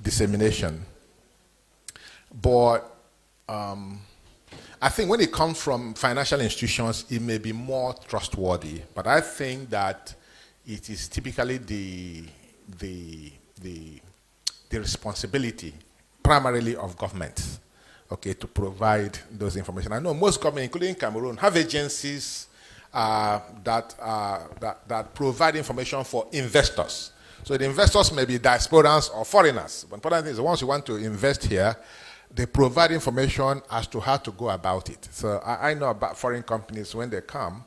dissemination. But I think when it comes from financial institutions, it may be more trustworthy. But I think that it is typically the responsibility primarily of governments, to provide those information. I know most governments, including Cameroon, have agencies that provide information for investors. So the investors may be diasporans or foreigners. But important thing is, once you want to invest here, they provide information as to how to go about it. So I know about foreign companies, when they come,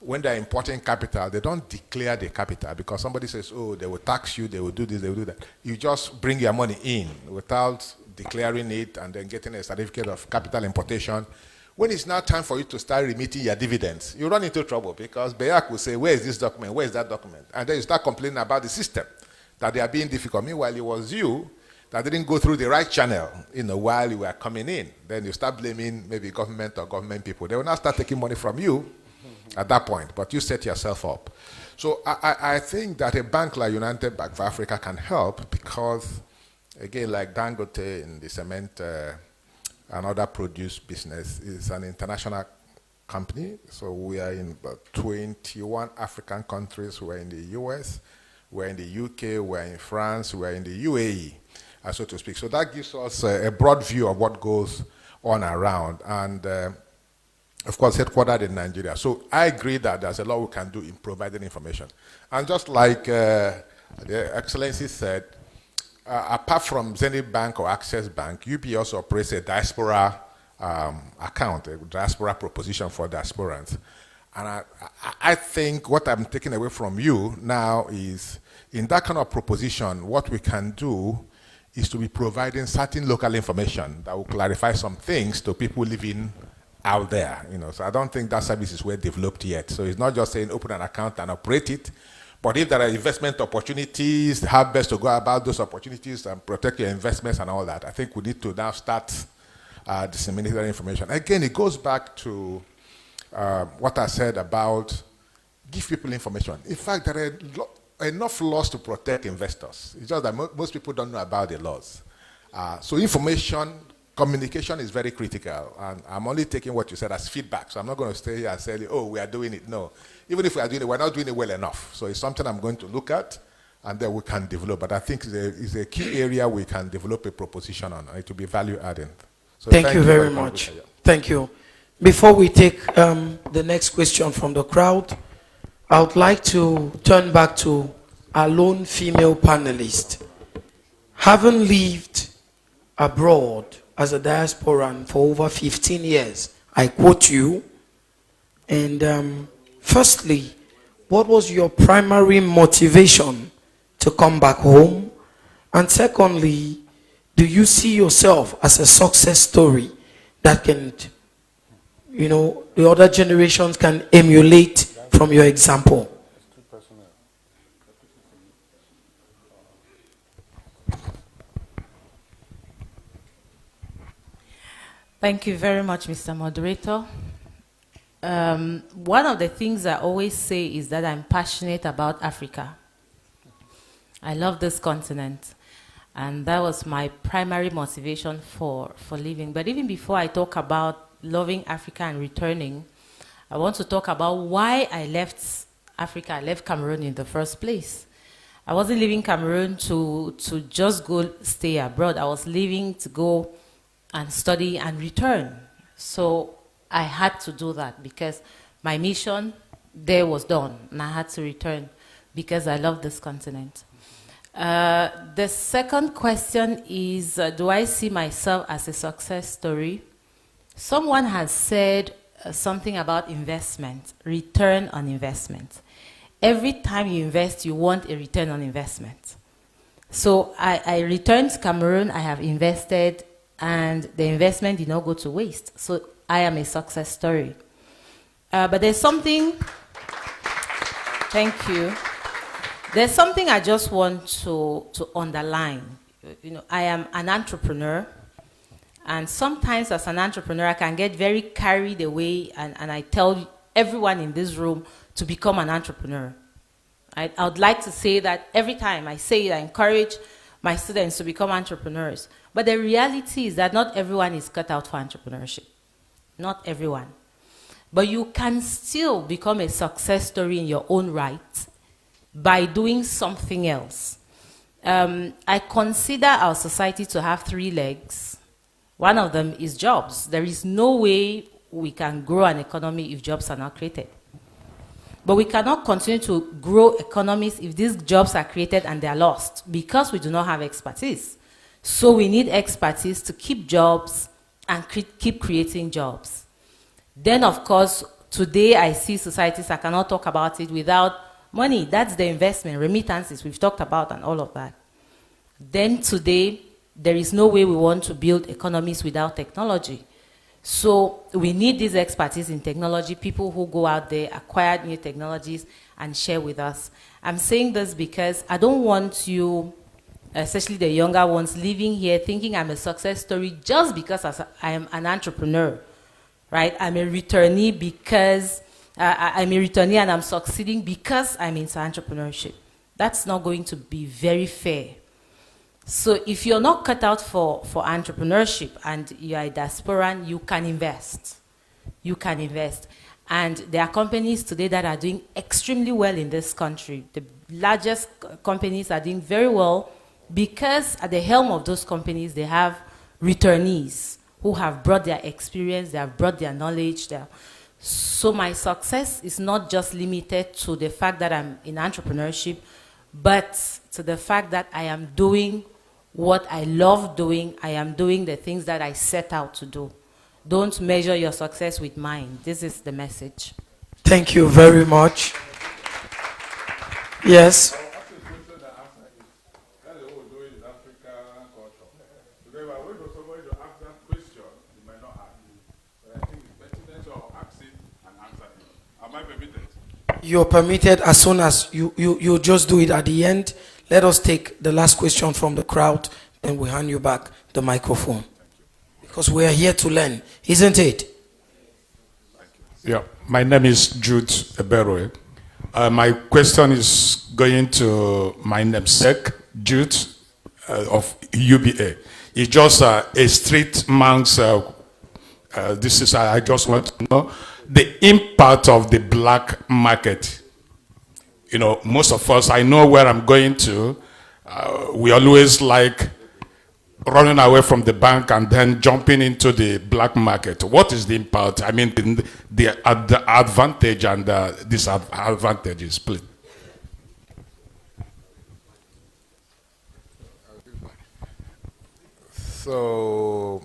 when they're importing capital, they don't declare the capital because somebody says, oh, they will tax you, they will do this, they will do that. You just bring your money in without declaring it and then getting a certificate of capital importation. When it's now time for you to start remitting your dividends, you run into trouble because BEAC will say, where is this document, where is that document? And then you start complaining about the system, that they are being difficult. Meanwhile, it was you that didn't go through the right channel, while you were coming in. Then you start blaming maybe government or government people. They will now start taking money from you at that point, but you set yourself up. So I think that a bank like United Bank for Africa can help because, again, like Dangote in the cement and other produce business is an international company. So we are in about 21 African countries. We're in the US, we're in the UK, we're in France, we're in the UAE. So to speak. So that gives us a broad view of what goes on around, and of course headquartered in Nigeria. So I agree that there's a lot we can do in providing information. And just like the Excellency said, apart from Zenith Bank or Access Bank, UP also operates a diaspora account, a diaspora proposition for diasporans. And I think what I'm taking away from you now is, in that kind of proposition, what we can do is to be providing certain local information that will clarify some things to people living out there. So I don't think that service is well developed yet. So it's not just saying open an account and operate it, but if there are investment opportunities, how best to go about those opportunities and protect your investments and all that. I think we need to now start disseminating that information. Again, it goes back to what I said about give people information. In fact, there are enough laws to protect investors. It's just that most people don't know about the laws. So information, communication is very critical. And I'm only taking what you said as feedback. So I'm not going to stay here and say, oh, we are doing it. No. Even if we are doing it, we're not doing it well enough. So it's something I'm going to look at and then we can develop. But I think it's a key area we can develop a proposition on. It will be value adding. So thank you very much. Thank you. Before we take the next question from the crowd, I would like to turn back to our lone female panelist. Having lived abroad as a diasporan for over 15 years, I quote you, and firstly, what was your primary motivation to come back home? And secondly, do you see yourself as a success story that can, the other generations can emulate from your example? Thank you very much, Mr. Moderator. One of the things I always say is that I'm passionate about Africa. I love this continent. And that was my primary motivation for living. But even before I talk about loving Africa and returning, I want to talk about why I left Africa. I left Cameroon in the first place. I wasn't leaving Cameroon to just go stay abroad. I was leaving to go and study and return. So I had to do that because my mission there was done, and I had to return because I love this continent. The second question is, do I see myself as a success story? Someone has said something about investment, return on investment. Every time you invest, you want a return on investment. So I returned to Cameroon, I have invested, and the investment did not go to waste. So I am a success story. But there's something, thank you. There's something I just want to underline. I am an entrepreneur, and sometimes as an entrepreneur, I can get very carried away, and I tell everyone in this room to become an entrepreneur. I would like to say that every time I say it, I encourage my students to become entrepreneurs. But the reality is that not everyone is cut out for entrepreneurship. Not everyone. But you can still become a success story in your own right by doing something else. I consider our society to have 3 legs. One of them is jobs. There is no way we can grow an economy if jobs are not created. But we cannot continue to grow economies if these jobs are created and they are lost because we do not have expertise. So we need expertise to keep jobs and keep creating jobs. Then, of course, today I see societies, I cannot talk about it without money. That's the investment, remittances we've talked about and all of that. Then today, there is no way we want to build economies without technology. So we need this expertise in technology, people who go out there, acquire new technologies, and share with us. I'm saying this because I don't want you, especially the younger ones, living here thinking I'm a success story just because I am an entrepreneur, right? I'm a returnee because I'm a returnee and I'm succeeding because I'm into entrepreneurship. That's not going to be very fair. So if you're not cut out for entrepreneurship and you're a diasporan, you can invest. You can invest. And there are companies today that are doing extremely well in this country. The largest companies are doing very well because at the helm of those companies, they have returnees who have brought their experience, they have brought their knowledge. So my success is not just limited to the fact that I'm in entrepreneurship, but to the fact that I am doing what I love doing. I am doing the things that I set out to do. Don't measure your success with mine. This is the message. Thank you very much. Yes. You're permitted as soon as you just do it at the end. Let us take the last question from the crowd, then we hand you back the microphone. Because we are here to learn, isn't it? Yeah, my name is Jude Eberwe. My question is going to my namesake, Jude of UBA. It's just a street man's, I just want to know the impact of the black market. You know, most of us, I know where I'm going to. We always like running away from the bank and then jumping into the black market. What is the impact? I mean, the advantage and the disadvantages, please. So,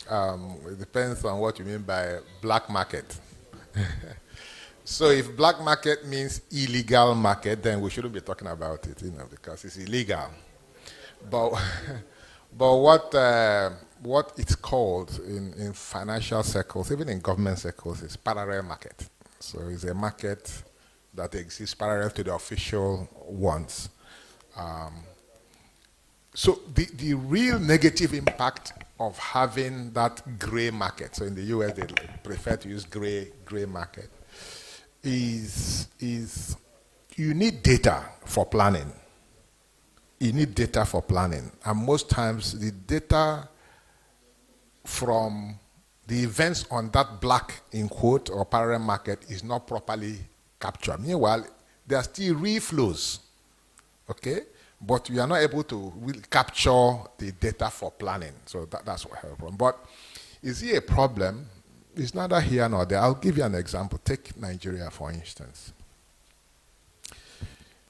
it depends on what you mean by black market. So if black market means illegal market, then we shouldn't be talking about it, because it's illegal. But what it's called in financial circles, even in government circles, is parallel market. So it's a market that exists parallel to the official ones. So the real negative impact of having that gray market, so in the US they prefer to use gray market, is you need data for planning. You need data for planning. And most times the data from the events on that black, in quote, or parallel market is not properly captured. Meanwhile, there are still reflows, okay? But we are not able to really capture the data for planning. So that's what I have a problem. But is it a problem? It's neither here nor there. I'll give you an example. Take Nigeria, for instance.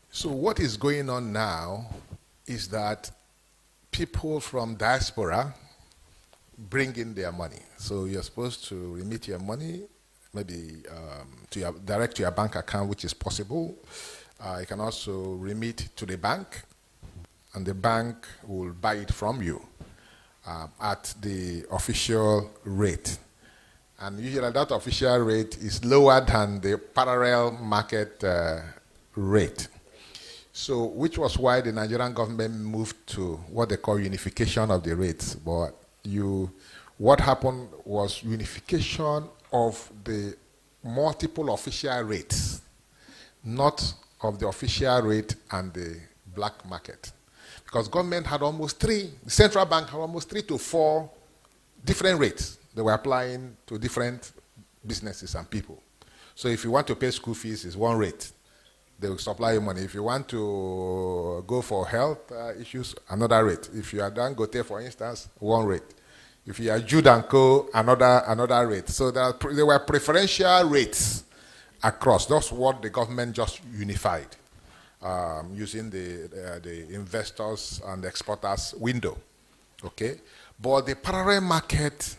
So what is going on now is that people from diaspora bring in their money. So you're supposed to remit your money, maybe direct to your bank account, which is possible. You can also remit to the bank, and the bank will buy it from you at the official rate. And usually that official rate is lower than the parallel market rate. So, which was why the Nigerian government moved to what they call unification of the rates. But what happened was unification of the multiple official rates, not of the official rate and the black market. Because government had the central bank had almost 3 to 4 different rates they were applying to different businesses and people. So if you want to pay school fees, it's one rate. They will supply you money. If you want to go for health issues, another rate. If you are Dangote, for instance, one rate. If you are Jude & Co., another rate. So there were preferential rates across. That's what the government just unified, using the investors and exporters window. Okay, but the parallel market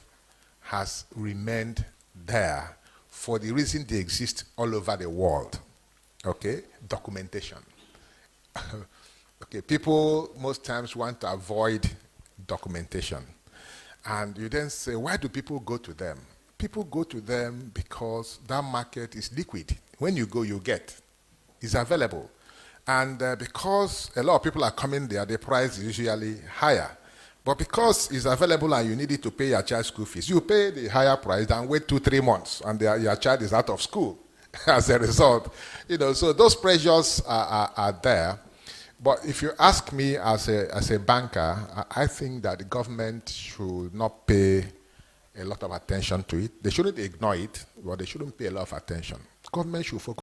has remained there for the reason they exist all over the world. Okay, documentation. Okay, people most times want to avoid documentation. And you then say, why do people go to them? People go to them because that market is liquid. When you go, you get. It's available. And because a lot of people are coming there, the price is usually higher. But because it's available and you need it to pay your child's school fees, you pay the higher price and wait 2-3 months, and your child is out of school as a result. So those pressures are there. But if you ask me as a banker, I think that the government should not pay a lot of attention to it. They shouldn't ignore it, but they shouldn't pay a lot of attention. Government should focus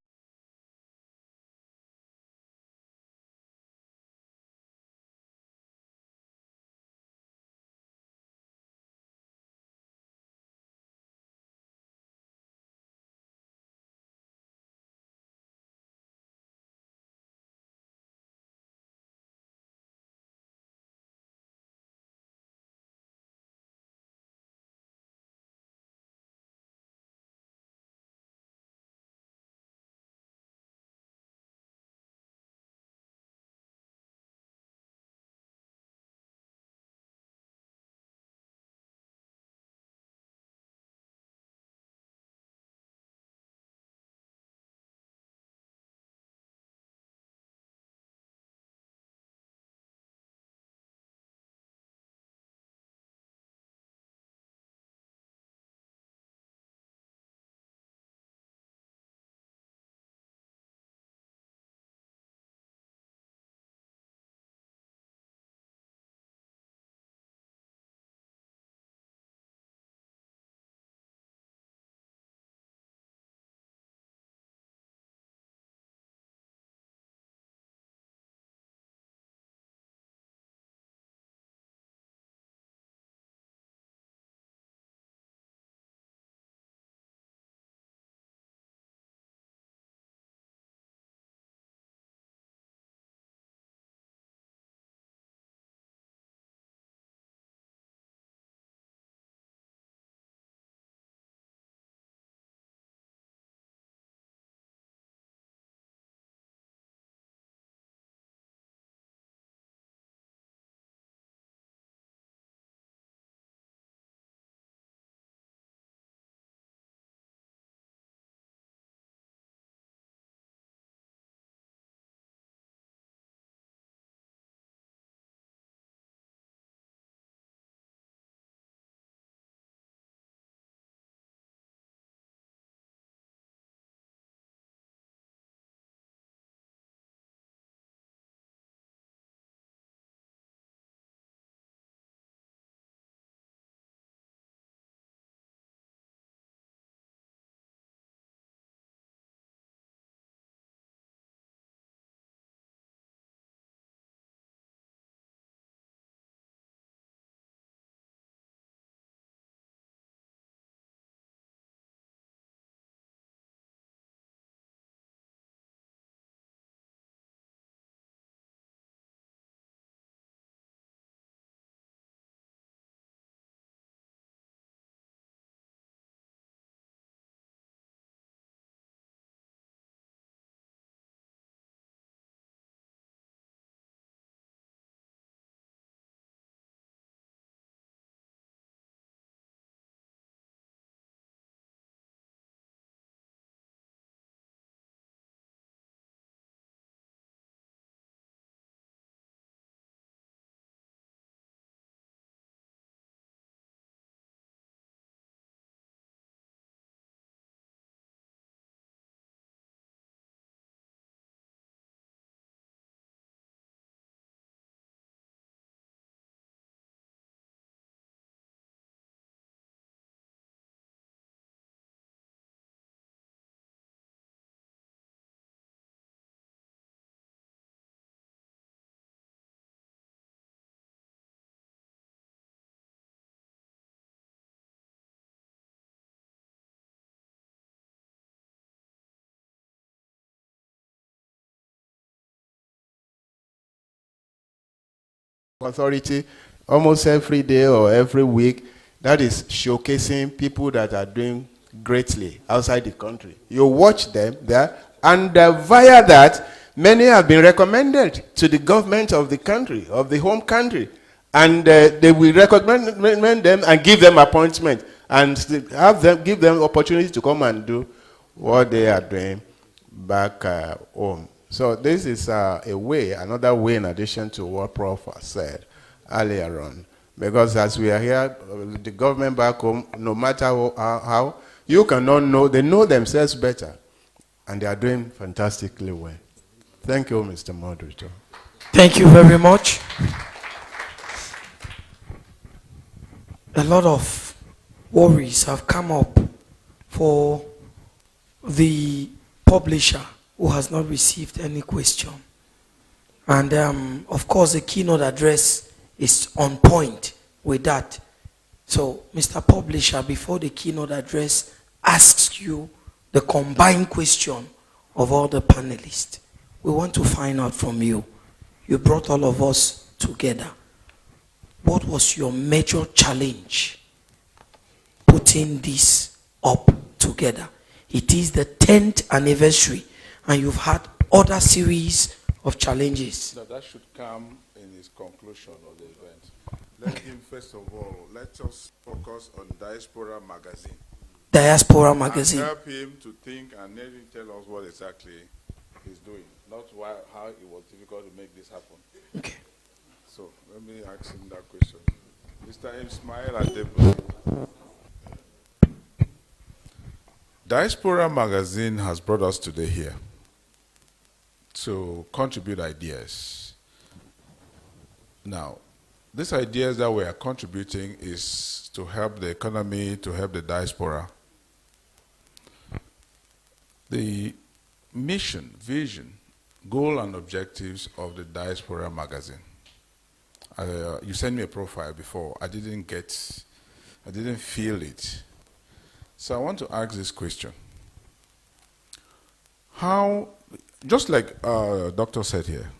Authority almost every day or every week. That is showcasing people that are doing greatly outside the country. You watch them there, and via that, many have been recommended to the government of the country, of the home country, and they will recommend them and give them appointment and give them opportunity to come and do what they are doing back home. So this is another way in addition to what Prof has said earlier on. Because as we are here, the government back home, no matter how, you cannot know, they know themselves better. And they are doing fantastically well. Thank you, Mr. Moderator. Thank you very much. A lot of worries have come up for the publisher who has not received any question. And of course, the keynote address is on point with that. So, Mr. Publisher, before the keynote address asks you the combined question of all the panelists, we want to find out from you. You brought all of us together. What was your major challenge putting this up together? It is the 10th anniversary, and you've had other series of challenges. No, that should come in his conclusion of the event. Let him, first of all, let us focus on Diaspora Magazine. Diaspora Magazine. And help him to think and let him tell us what exactly he's doing, not how it was difficult to make this happen. Okay. So let me ask him that question. Mr. Ismail Adebo. Diaspora Magazine has brought us today here to contribute ideas. Now, these ideas that we are contributing is to help the economy, to help the diaspora. The mission, vision, goal and objectives of the Diaspora Magazine. You sent me a profile before. I didn't feel it. So I want to ask this question. How, just like Doctor said here,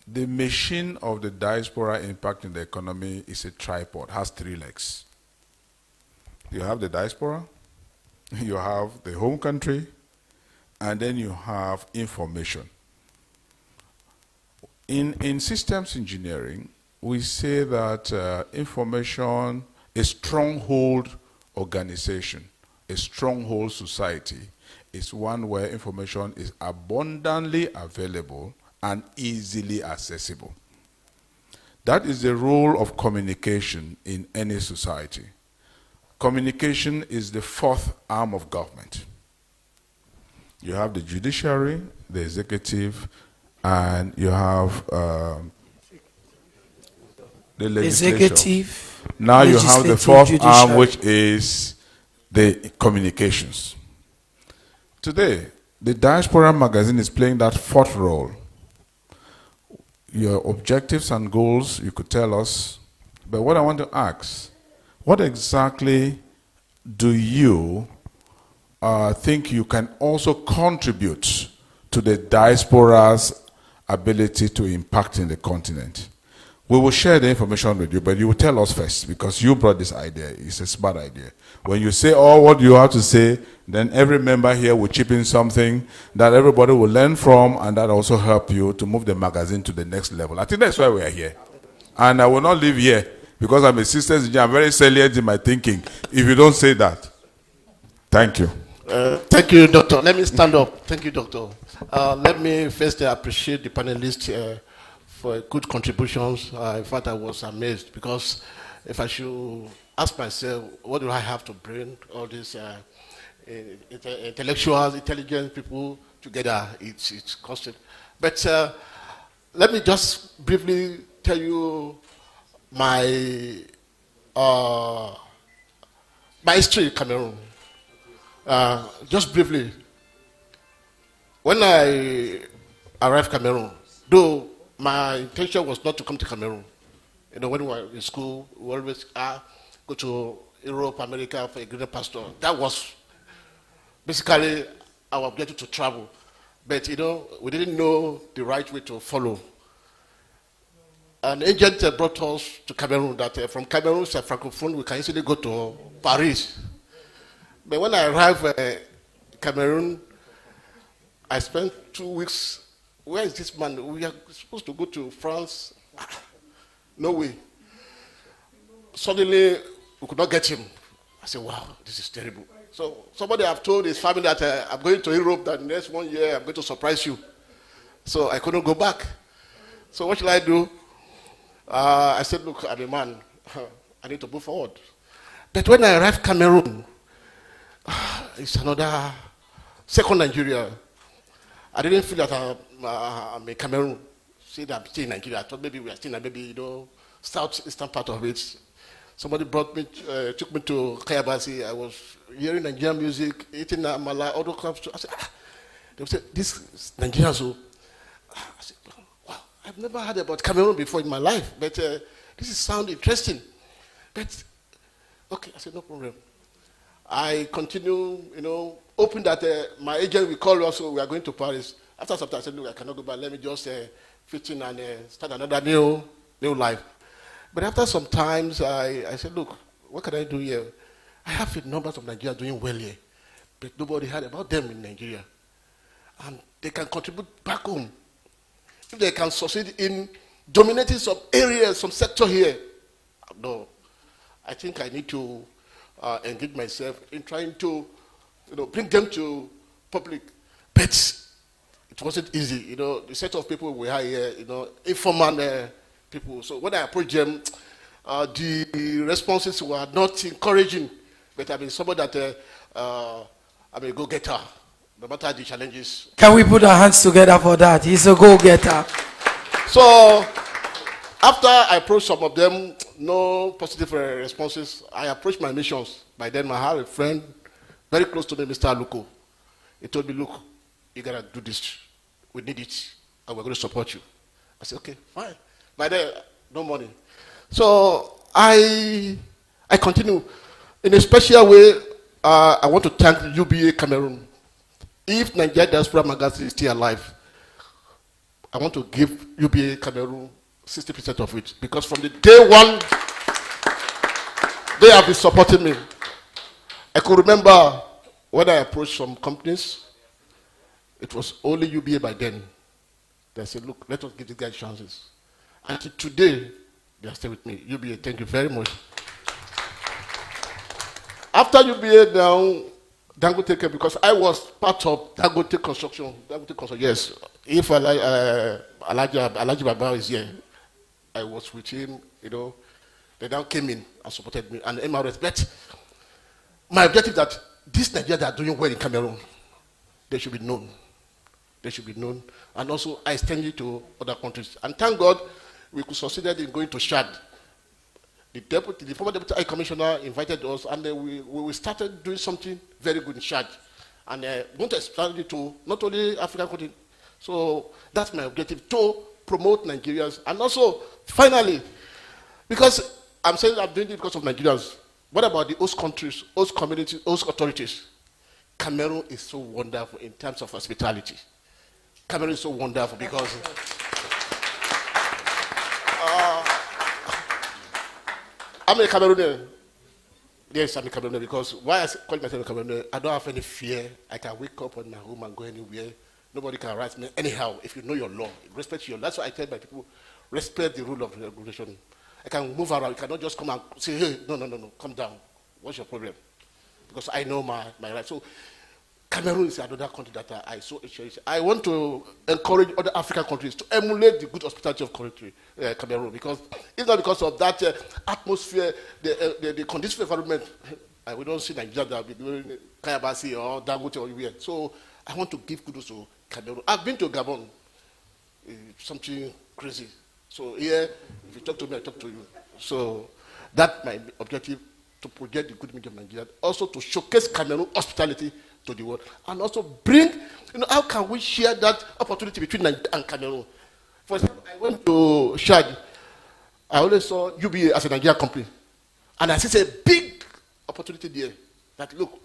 the machine of the diaspora impacting the economy is a tripod, has 3 legs. You have the diaspora, you have the home country, and then you have information. In systems engineering, we say that information, a stronghold organization, a stronghold society, is one where information is abundantly available and easily accessible. That is the role of communication in any society. Communication is the 4th arm of government. You have the judiciary, the executive, and you have the legislature. Executive. Now you have the 4th arm, which is the communications. Today, the Diaspora Magazine is playing that 4th role. Your objectives and goals, you could tell us. But what I want to ask, what exactly do you think you can also contribute to the diaspora's ability to impact in the continent? We will share the information with you, but you will tell us first, because you brought this idea. It's a smart idea. When you say all what you have to say, then every member here will chip in something that everybody will learn from, and that also help you to move the magazine to the next level. I think that's why we are here. And I will not leave here, because I'm a systems engineer. I'm very salient in my thinking, if you don't say that. Thank you. Thank you, Doctor. Let me stand up. Thank you, Doctor. Let me first appreciate the panelists for good contributions. In fact, I was amazed, because if I should ask myself, what do I have to bring all these intellectuals, intelligent people together, it's costed. But let me just briefly tell you my history in Cameroon. Just briefly, when I arrived in Cameroon, though my intention was not to come to Cameroon. You know, when we were in school, we always go to Europe, America for a greener pasture. That was basically our objective, to travel. But, you know, we didn't know the right way to follow. an agent brought us to Cameroon, that from Cameroon, it's a Francophone, we can easily go to Paris. But when I arrived in Cameroon, I spent 2 weeks. Where is this man? We are supposed to go to France. No way. Suddenly, we could not get him. I said, wow, this is terrible. So somebody have told his family that I'm going to Europe, that next 1 year I'm going to surprise you. So I couldn't go back. So what should I do? I said, look, I'm a man. I need to move forward. But when I arrived Cameroon, it's another second Nigeria. I didn't feel that I'm in Cameroon. See that I'm still in Nigeria. I thought maybe we are still in maybe, southeastern part of it. Somebody took me to Kayabasi. I was hearing Nigerian music, eating amala, all the clubs. I said, they said, this is Nigeria. So I said, wow, I've never heard about Cameroon before in my life, but this is sound interesting. But okay, I said, no problem. I continue, hoping that my agent will call us, so we are going to Paris. After some time, I said, look, I cannot go back. Let me just fit in and start another new life. But after some times, I said, look, what can I do here? I have numbers of Nigerians doing well here, but nobody heard about them in Nigeria. And they can contribute back home. If they can succeed in dominating some areas, some sector here, no. I think I need to engage myself in trying to, bring them to public. But it wasn't easy, the set of people we have here, informal people. So when I approached them, the responses were not encouraging. But I mean, somebody that I'm a go-getter, no matter the challenges. Can we put our hands together for that? He's a go-getter. So after I approached some of them, no positive responses. I approached my missions. By then, I had a friend very close to me, Mr. Aluko. He told me, look, you got to do this. We need it, and we're going to support you. I said, okay, fine. By then, no money. So I continue. In a special way, I want to thank UBA Cameroon. If NAIJA Diaspora magazine is still alive, I want to give UBA Cameroon 60% of it, because from the day one, they have been supporting me. I could remember when I approached some companies, it was only UBA by then. They said, look, let us give these guys chances. Until today, they are still with me. UBA, thank you very much. After UBA now, Dangote, because I was part of Dangote Construction. Yes. If Alaji Baba is here, I was with him, They now came in and supported me, and MRS. But my objective is that these Nigerians that are doing well in Cameroon, they should be known. They should be known. And also, I extend it to other countries. And thank God, we could succeed in going to Chad. The former Deputy High Commissioner invited us, and we started doing something very good in Chad. And I want to expand it to not only African countries. So that's my objective, to promote Nigerians. And also, finally, because I'm saying I'm doing it because of Nigerians, what about the host countries, host communities, host authorities? Cameroon is so wonderful in terms of hospitality. Cameroon is so wonderful because I'm a Cameroonian. Yes, I'm a Cameroonian, because why I call myself a Cameroonian, I don't have any fear. I can wake up on my home and go anywhere. Nobody can harass me anyhow. If you know your law, respect your law. That's why I tell my people, respect the rule of regulation. I can move around. You cannot just come and say, hey, no, come down. What's your problem? Because I know my rights. So Cameroon is another country that I so cherish. I want to encourage other African countries to emulate the good hospitality of Cameroon, because it's not because of that atmosphere, the conducive environment. We don't see Nigeria that will be doing Kayabasi or Dangote or anywhere. So I want to give kudos to Cameroon. I've been to Gabon. Something crazy. So here, if you talk to me, I talk to you. So that's my objective, to project the good image of Nigeria. Also to showcase Cameroon hospitality to the world. And also bring, how can we share that opportunity between Nigeria and Cameroon? For example, I went to Chad. I always saw UBA as a Nigerian company. And I see a big opportunity there. That look,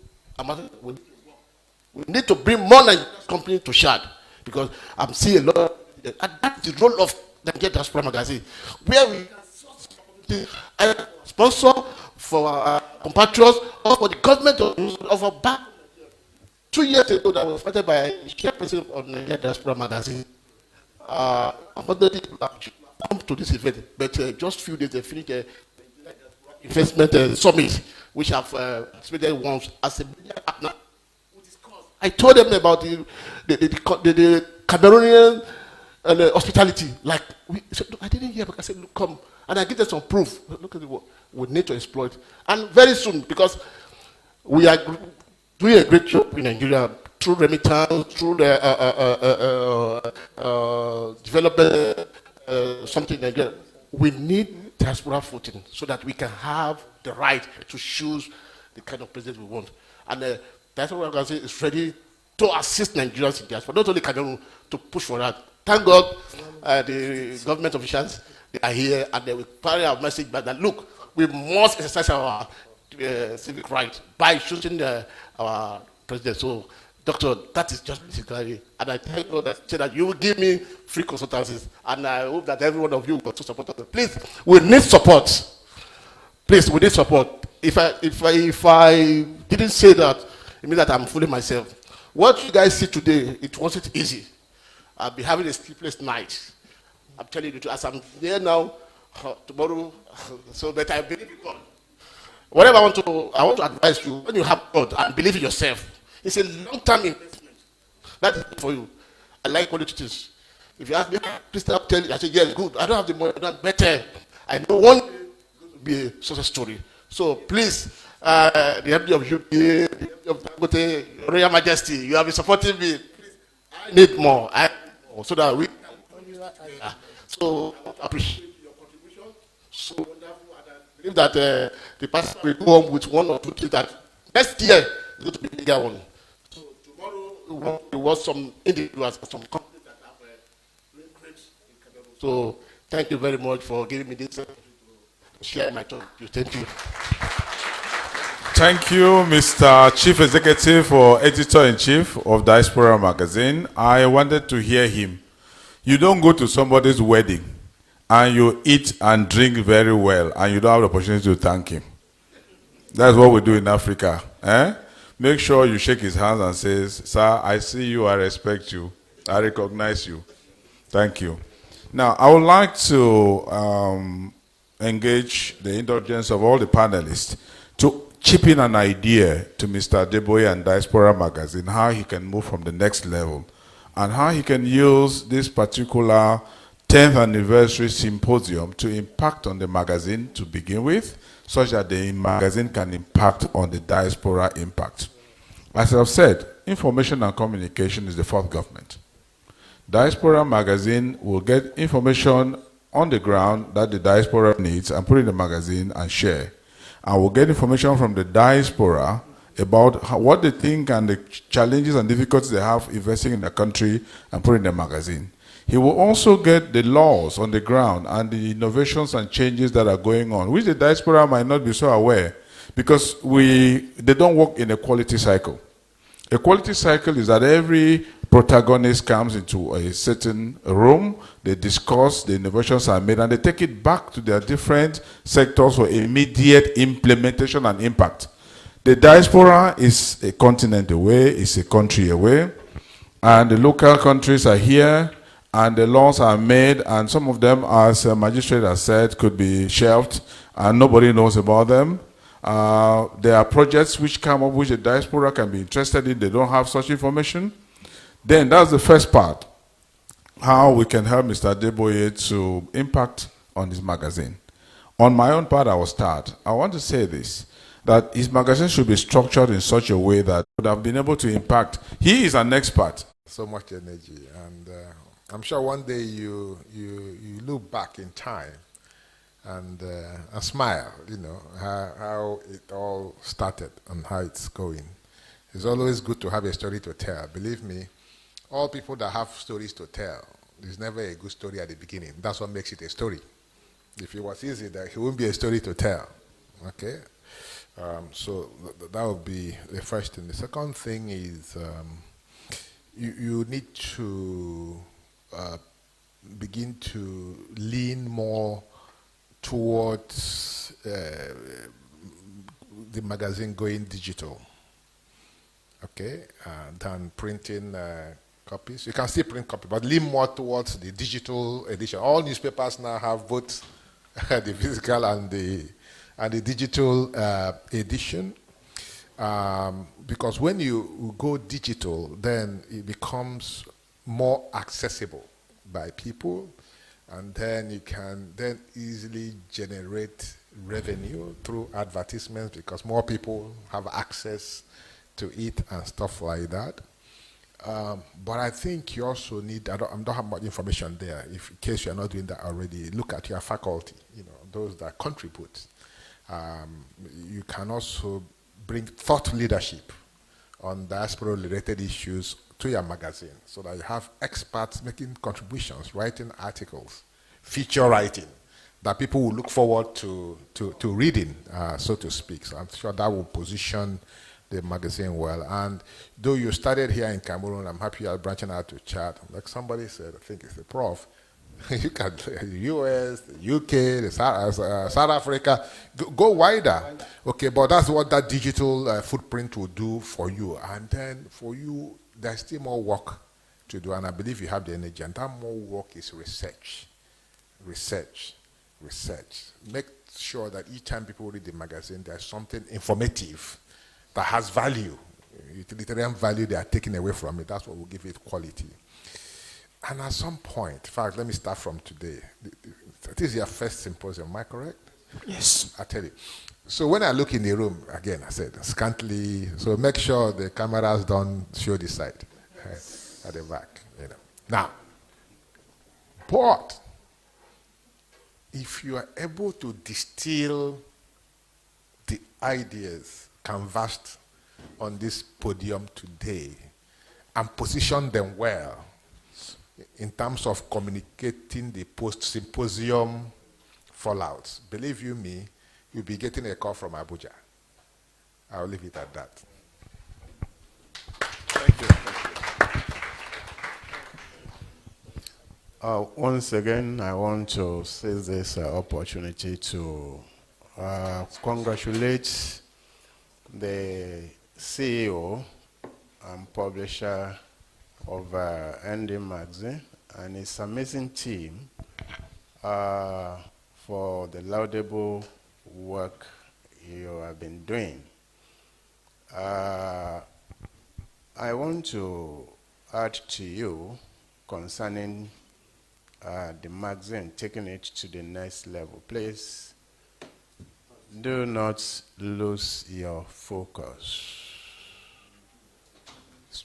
we need to bring more Nigerian companies to Chad, because I'm seeing a lot of, and that's the role of the Diaspora magazine, where we sponsor for our compatriots or for the government of our back. 2 years ago, that was started by the chairperson of the Diaspora magazine. Unfortunately, come to this event, but just few days they finished the investment summit, which have participated once as a media partner. I told them about the Cameroonian hospitality. Like, I didn't hear, but I said, look, come. And I give them some proof. Look at what we need to exploit. And very soon, because we are doing a great job in Nigeria through remittance, through the development something in Nigeria, we need diaspora footing so that we can have the right to choose the kind of president we want. And the diaspora organization is ready to assist Nigerians in diaspora, not only Cameroon, to push for that. Thank God the government officials, they are here and they will carry our message back that, look, we must exercise our civic right by choosing our president. So, Doctor, that is just basically, and I thank God that you will give me free consultancies, and I hope that every one of you will to support us. Please, we need support. Please, we need support. If I didn't say that, it means that I'm fooling myself. What you guys see today, it wasn't easy. I'll be having a sleepless night. I'm telling you, as I'm there now, tomorrow, so that I believe in God. Whatever I want to advise you, when you have God and believe in yourself, it's a long-term investment. That is for you. I like what it is. If you ask me, please stop telling, I say, yes, good. I don't have the money, I don't have better. I know one day it's going to be a success story. So please, the MD of UK, the MD of Dangote, Your Royal Majesty, you have been supporting me. Please, I need more. So that we can. So I appreciate your contribution. So wonderful. And I believe that the pastor will go home with one or two things that next year is going to be a bigger one. So tomorrow we want some individuals, some companies that have great in Cameroon. So thank you very much for giving me this to share my talk. Thank you. Thank you, Mr. Chief Executive or Editor-in-Chief of Diaspora Magazine. I wanted to hear him. You don't go to somebody's wedding and you eat and drink very well and you don't have the opportunity to thank him. That's what we do in Africa. Make sure you shake his hands and say, sir, I see you, I respect you, I recognize you. Thank you. Now, I would like to engage the indulgence of all the panelists to chip in an idea to Mr. Adeboye and Diaspora Magazine, how he can move from the next level and how he can use this particular 10th anniversary symposium to impact on the magazine to begin with, such that the magazine can impact on the diaspora impact. As I've said, information and communication is the fourth government. Diaspora Magazine will get information on the ground that the diaspora needs and put it in the magazine and share. And we'll get information from the diaspora about what they think and the challenges and difficulties they have investing in the country and put it in the magazine. He will also get the laws on the ground and the innovations and changes that are going on, which the diaspora might not be so aware, because they don't work in a quality cycle. A quality cycle is that every protagonist comes into a certain room, they discuss, the innovations are made, and they take it back to their different sectors for immediate implementation and impact. The diaspora is a continent away, it's a country away, and the local countries are here, and the laws are made, and some of them, as a magistrate has said, could be shelved, and nobody knows about them. There are projects which come up which the diaspora can be interested in, they don't have such information. Then that's the first part, how we can help Mr. Adeboye to impact on his magazine. On my own part, I will start. I want to say this, that his magazine should be structured in such a way that would have been able to impact. He is an expert. So much energy, and I'm sure one day you look back in time and smile, you know, how it all started and how it's going. It's always good to have a story to tell. Believe me, all people that have stories to tell, there's never a good story at the beginning. That's what makes it a story. If it was easy, it wouldn't be a story to tell. Okay? So that would be the first thing. The second thing is you need to begin to lean more towards the magazine going digital, okay, than printing copies. You can still print copies, but lean more towards the digital edition. All newspapers now have both the physical and the digital edition. Because when you go digital, then it becomes more accessible by people, and then you can then easily generate revenue through advertisements because more people have access to it and stuff like that. But I think you also need, I don't have much information there. If in case you're not doing that already, look at your faculty, those that contribute. You can also bring thought leadership on diaspora-related issues to your magazine so that you have experts making contributions, writing articles, feature writing that people will look forward to reading, so to speak. So I'm sure that will position the magazine well. And though you started here in Cameroon, I'm happy you are branching out to Chad. Like somebody said, I think it's the prof, you can, the US, the UK, the South Africa, go wider. Okay, but that's what that digital footprint will do for you. And then for you, there's still more work to do. And I believe you have the energy. And that more work is research. Research. Make sure that each time people read the magazine, there's something informative that has value. Utilitarian value they are taking away from it. That's what will give it quality. And at some point, in fact, let me start from today. This is your first symposium, am I correct? Yes. I tell you. So when I look in the room, again, I said, scantily, so make sure the cameras don't show this side, at the back. Now, but if you are able to distill the ideas canvassed on this podium today and position them well, in terms of communicating the post-symposium fallouts, believe you me, you'll be getting a call from Abuja. I'll leave it at that. Thank you. Once again, I want to seize this opportunity to congratulate the CEO and publisher of ND Magazine and its amazing team for the laudable work you have been doing. I want to add to you concerning the magazine, taking it to the next level. Please do not lose your focus.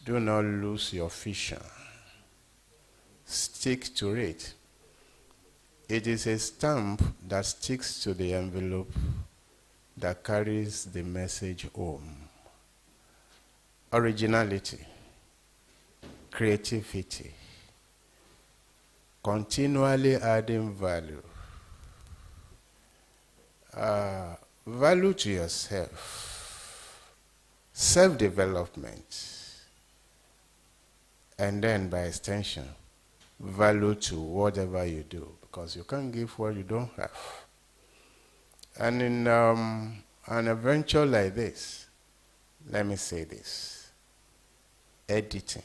Do not lose your vision. Stick to it. It is a stamp that sticks to the envelope that carries the message home. Originality, creativity, continually adding value. Value to yourself, self-development, and then by extension, value to whatever you do, because you can't give what you don't have. And in an adventure like this, let me say this, editing,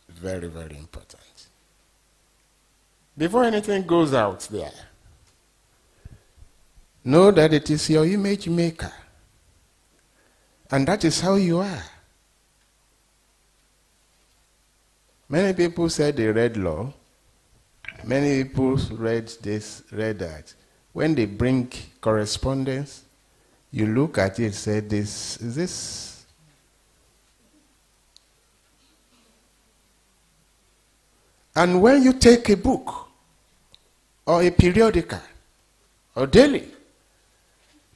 very, very important. Before anything goes out there, know that it is your image maker, and that is how you are. Many people said they read law. Many people read this, read that. When they bring correspondence, you look at it and say, "This is this." And when you take a book, or a periodical, or daily,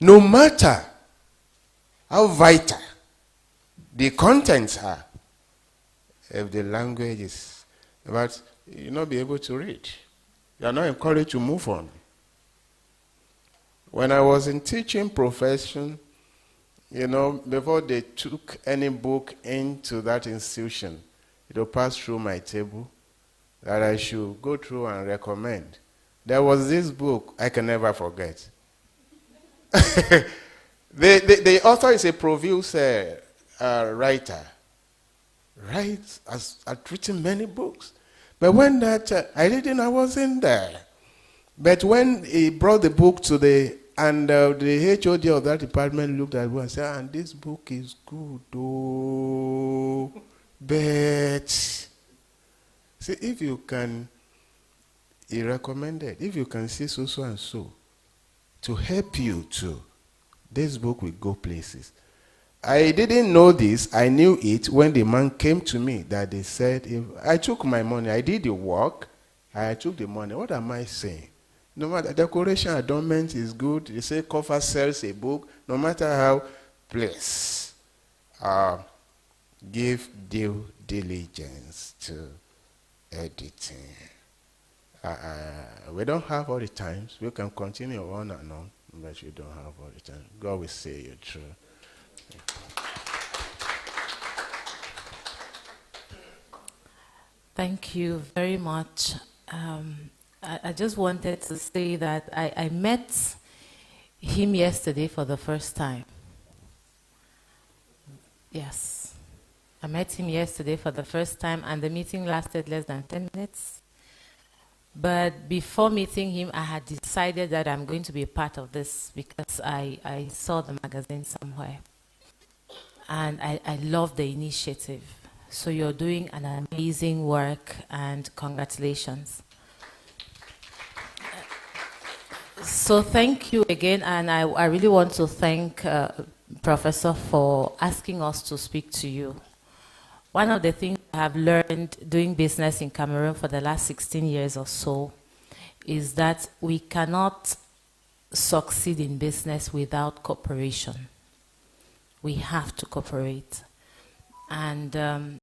no matter how vital the contents are, if the language is, but you'll not be able to read. You are not encouraged to move on. When I was in teaching profession, before they took any book into that institution, it will pass through my table, that I should go through and recommend. There was this book I can never forget. The author is a Provence writer. Has written many books. But when I didn't, I wasn't there. But when he brought the book to the HOD of that department looked at it and said, and this book is good, oh, but see, if you can, he recommended, if you can see so and so, to help you too, this book will go places. I didn't know this. I knew it when the man came to me that they said, if I took my money, I did the work, I took the money. What am I saying? No matter decoration, adornment is good. They say cover sells a book. No matter how, please give due diligence to editing. We don't have all the times. We can continue on and on, but we don't have all the time. God will say you true. Thank you very much. I just wanted to say that I met him yesterday for the first time. Yes. I met him yesterday for the first time, and the meeting lasted less than 10 minutes. But before meeting him, I had decided that I'm going to be a part of this because I saw the magazine somewhere. And I love the initiative. So you're doing an amazing work, and congratulations. So thank you again, and I really want to thank Professor for asking us to speak to you. One of the things I have learned doing business in Cameroon for the last 16 years or so is that we cannot succeed in business without cooperation. We have to cooperate. And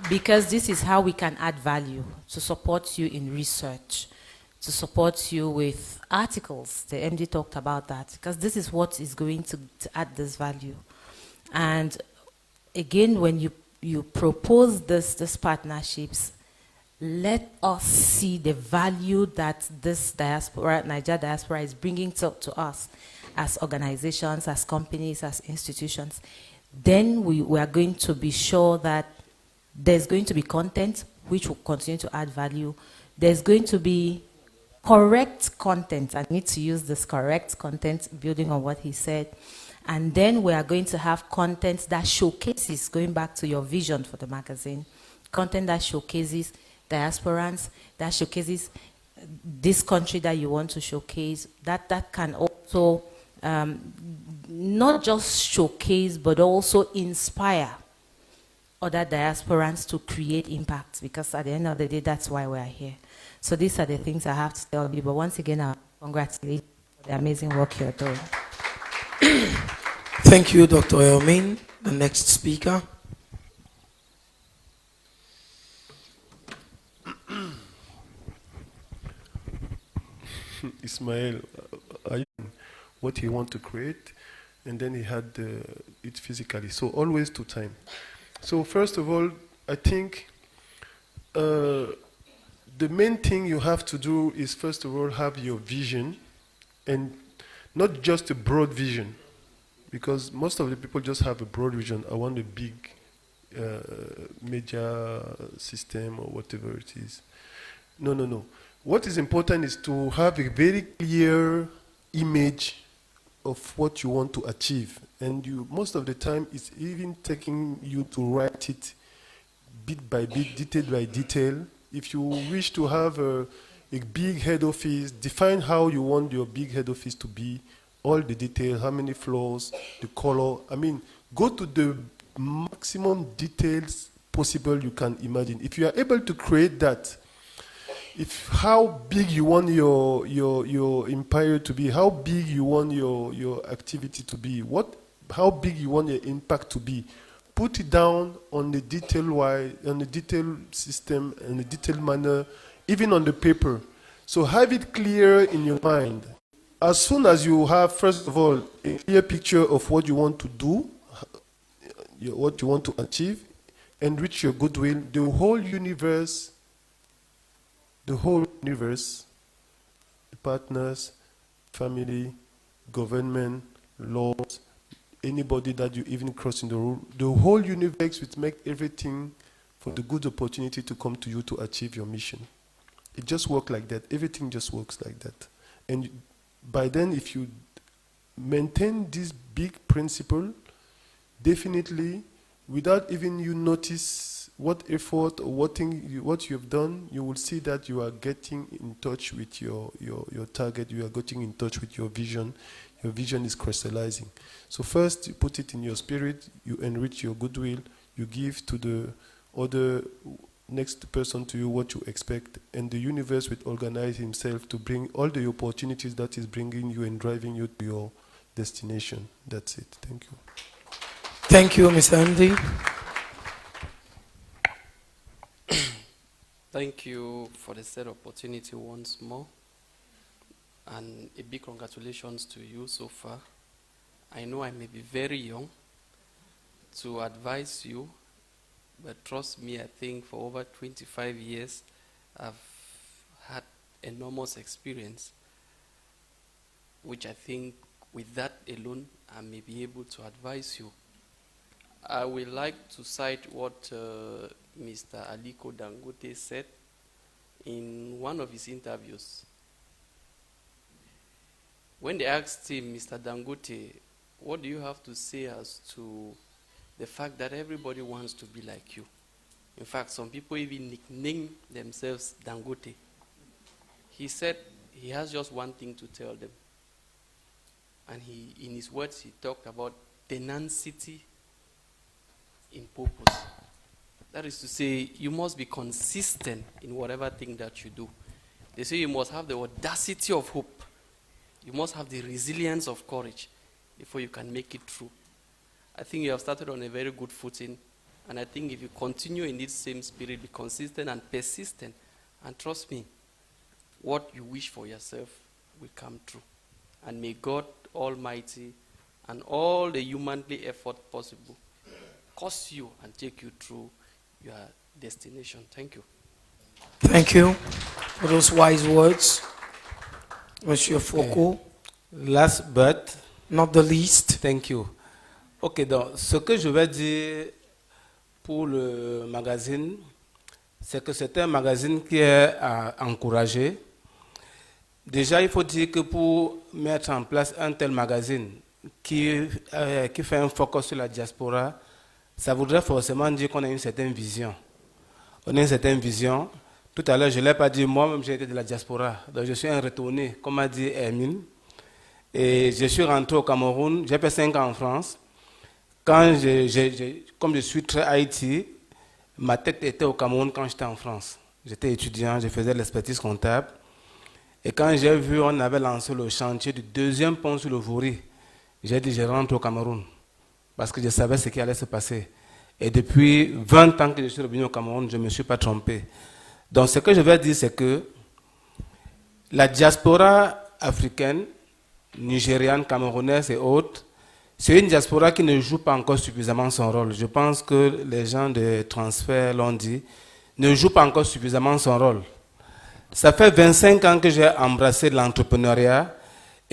because this is how we can add value to support you in research, to support you with articles. The MD talked about that, because this is what is going to add this value. And again, when you propose this partnerships, let us see the value that this diaspora, NAIJA diaspora, is bringing to us as organizations, as companies, as institutions. Then we are going to be sure that there's going to be content which will continue to add value. There's going to be correct content. I need to use this correct content, building on what he said. And then we are going to have content that showcases, going back to your vision for the magazine, content that showcases diasporans, that showcases this country that you want to showcase, that can also not just showcase, but also inspire other diasporans to create impact, because at the end of the day, that's why we're here. So these are the things I have to tell you. But once again, I congratulate you for the amazing work you're doing. Thank you, Dr. Elmin. The next speaker. Ismail, what he want to create, and then he had it physically. So always to time. So first of all, I think the main thing you have to do is first of all have your vision, and not just a broad vision. because most of the people just have a broad vision. I want a big media system or whatever it is. No, no, no. What is important is to have a very clear image of what you want to achieve. And you, most of the time, it's even taking you to write it bit by bit, detail by detail. If you wish to have a big head office, define how you want your big head office to be, all the details, how many floors, the color. I mean, go to the maximum details possible you can imagine. If you are able to create that, if how big you want your empire to be, how big you want your activity to be, how big you want your impact to be, put it down on the detail system, in a detailed manner, even on the paper. So have it clear in your mind. As soon as you have, first of all, a clear picture of what you want to do, what you want to achieve, enrich your goodwill, the whole universe, the partners, family, government, laws, anybody that you even cross in the road, the whole universe will make everything for the good opportunity to come to you to achieve your mission. It just works like that. Everything just works like that. And by then, if you maintain this big principle, definitely, without even you notice what effort or what you have done, you will see that you are getting in touch with your target, you are getting in touch with your vision. Your vision is crystallizing. So first, you put it in your spirit, you enrich your goodwill, you give to the other next person to you what you expect, and the universe will organize himself to bring all the opportunities that is bringing you and driving you to your destination. That's it. Thank you. Thank you, Mr. Andy. Thank you for the said opportunity once more. And a big congratulations to you so far. I know I may be very young to advise you, but trust me, I think for over 25 years, I've had enormous experience, which I think with that alone, I may be able to advise you. I would like to cite what Mr. Aliko Dangote said in one of his interviews. When they asked him, Mr. Dangote, what do you have to say as to the fact that everybody wants to be like you? In fact, some people even nickname themselves Dangote. He said he has just one thing to tell them. And in his words, he talked about tenacity in purpose. That is to say, you must be consistent in whatever thing that you do. They say you must have the audacity of hope. You must have the resilience of courage before you can make it through. I think you have started on a very good footing, and I think if you continue in this same spirit, be consistent and persistent, and trust me, what you wish for yourself will come true. And may God Almighty and all the humanly effort possible cause you and take you through your destination. Thank you. Thank you for those wise words, Monsieur Foucault. Last but not the least. Thank you. Ok, donc ce que je vais dire pour le magazine, c'est que c'est un magazine qui est à encourager. Déjà, il faut dire que pour mettre en place un tel magazine qui fait un focus sur la diaspora, ça voudrait forcément dire qu'on a une certaine vision. On a une certaine vision. Tout à l'heure, je ne l'ai pas dit, moi-même j'ai été de la diaspora. Donc je suis un retourné, comme a dit Hermine. Et je suis rentré au Cameroun, j'ai fait 5 ans en France. Comme je suis très Haïti, ma tête était au Cameroun quand j'étais en France. J'étais étudiant, je faisais l'expertise comptable. Et quand j'ai vu, on avait lancé le chantier du 2e pont sur le Vouri, j'ai dit, je rentre au Cameroun. Parce que je savais ce qui allait se passer. Et depuis 20 ans que je suis revenu au Cameroun, je ne me suis pas trompé. Donc ce que je vais dire, c'est que la diaspora africaine, nigériane, camerounaise et autres, c'est une diaspora qui ne joue pas encore suffisamment son rôle. Je pense que les gens de transfert l'ont dit, ne joue pas encore suffisamment son rôle. Ça fait 25 ans que j'ai embrassé l'entrepreneuriat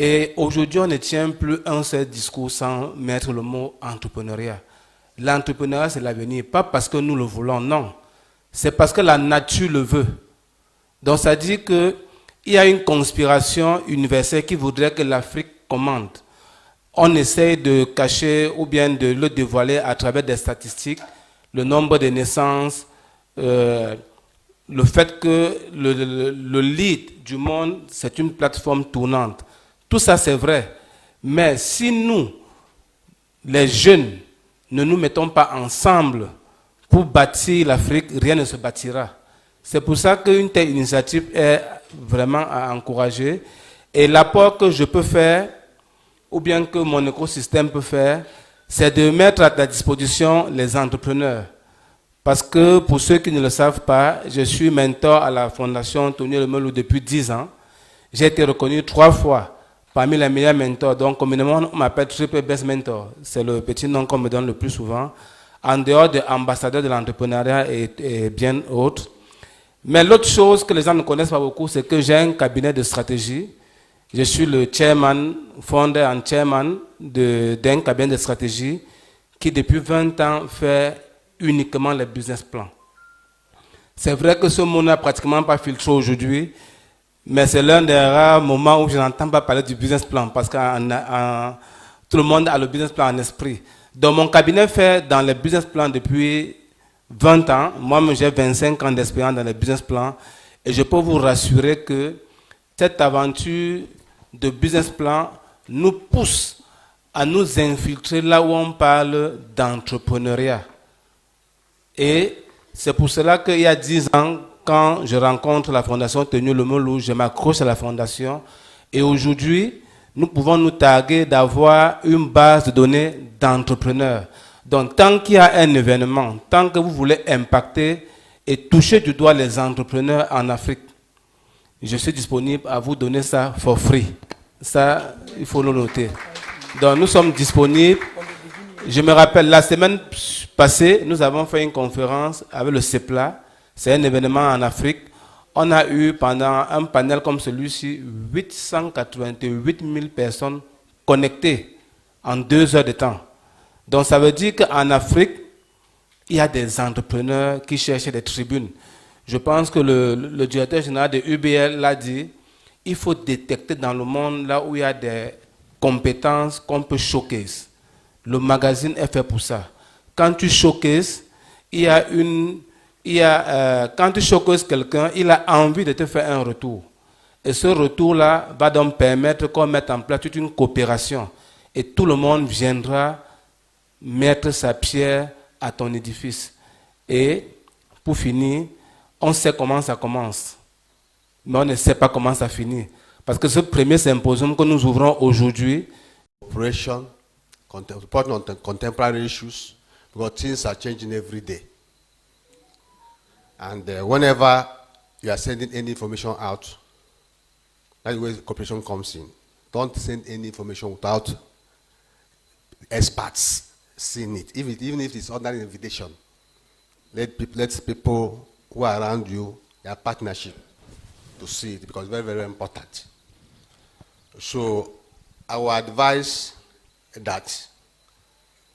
Et aujourd'hui, on ne tient plus un seul discours sans mettre le mot entrepreneuriat. L'entrepreneuriat, c'est l'avenir. Pas parce que nous le voulons, non. C'est parce que la nature le veut. Donc ça dit qu'il y a une conspiration universelle qui voudrait que l'Afrique commande. On essaie de cacher ou bien de le dévoiler à travers des statistiques, le nombre de naissances, le fait que le lead du monde, c'est une plateforme tournante. Tout ça, c'est vrai. Mais si nous, les jeunes, ne nous mettons pas ensemble pour bâtir l'Afrique, rien ne se bâtira. C'est pour ça qu'une telle initiative est vraiment à encourager. Et l'apport que je peux faire, ou bien que mon écosystème peut faire, c'est de mettre à ta disposition les entrepreneurs. Parce que pour ceux qui ne le savent pas, je suis mentor à la Fondation Tony Lemelou depuis 10 ans. J'ai été reconnu 3 fois parmi les meilleurs mentors. Donc, communément, on m'appelle Triple Best Mentor. C'est le petit nom qu'on me donne le plus souvent. En dehors de ambassadeur de l'entrepreneuriat et bien autres. Mais l'autre chose que les gens ne connaissent pas beaucoup, c'est que j'ai un cabinet de stratégie. Je suis le chairman, founder and chairman d'un cabinet de stratégie qui, depuis 20 ans, fait uniquement les business plans. C'est vrai que ce mot n'a pratiquement pas filtré aujourd'hui, mais c'est l'un des rares moments où je n'entends pas parler du business plan, parce que tout le monde a le business plan en esprit. Donc mon cabinet fait dans les business plans depuis 20 ans. Moi-même, j'ai 25 ans d'expérience dans les business plans, et je peux vous rassurer que cette aventure de business plan nous pousse à nous infiltrer là où on parle d'entrepreneuriat. Et c'est pour cela qu'il y a 10 ans, quand je rencontre la Fondation Tony Lemelou, je m'accroche à la Fondation. Et aujourd'hui, nous pouvons nous targuer d'avoir une base de données d'entrepreneurs. Donc, tant qu'il y a un événement, tant que vous voulez impacter et toucher du doigt les entrepreneurs en Afrique, je suis disponible à vous donner ça for free. Ça, il faut le noter. Donc, nous sommes disponibles. Je me rappelle, la semaine passée, nous avons fait une conférence avec le CEPLA. C'est un événement en Afrique. On a eu, pendant un panel comme celui-ci, 888 000 personnes connectées en 2 heures de temps. Donc, ça veut dire qu'en Afrique, il y a des entrepreneurs qui cherchent des tribunes. Je pense que le directeur général de UBL l'a dit, il faut détecter dans le monde là où il y a des compétences qu'on peut showcase. Le magazine est fait pour ça. Quand tu showcases, quand tu showcases quelqu'un, il a envie de te faire un retour. Et ce retour-là va donc permettre qu'on mette en place toute une coopération. Et tout le monde viendra mettre sa pierre à ton édifice. Et pour finir, on sait comment ça commence, mais on ne sait pas comment ça finit. Parce que ce premier symposium que nous ouvrons aujourd'hui, Operation, reporting on contemporary issues, because things are changing every day. And whenever you are sending any information out, that's where cooperation comes in. Don't send any information without experts seeing it, even if it's under invitation. Let people who are around you, their partnership, to see it, because it's very, very important. So I would advise that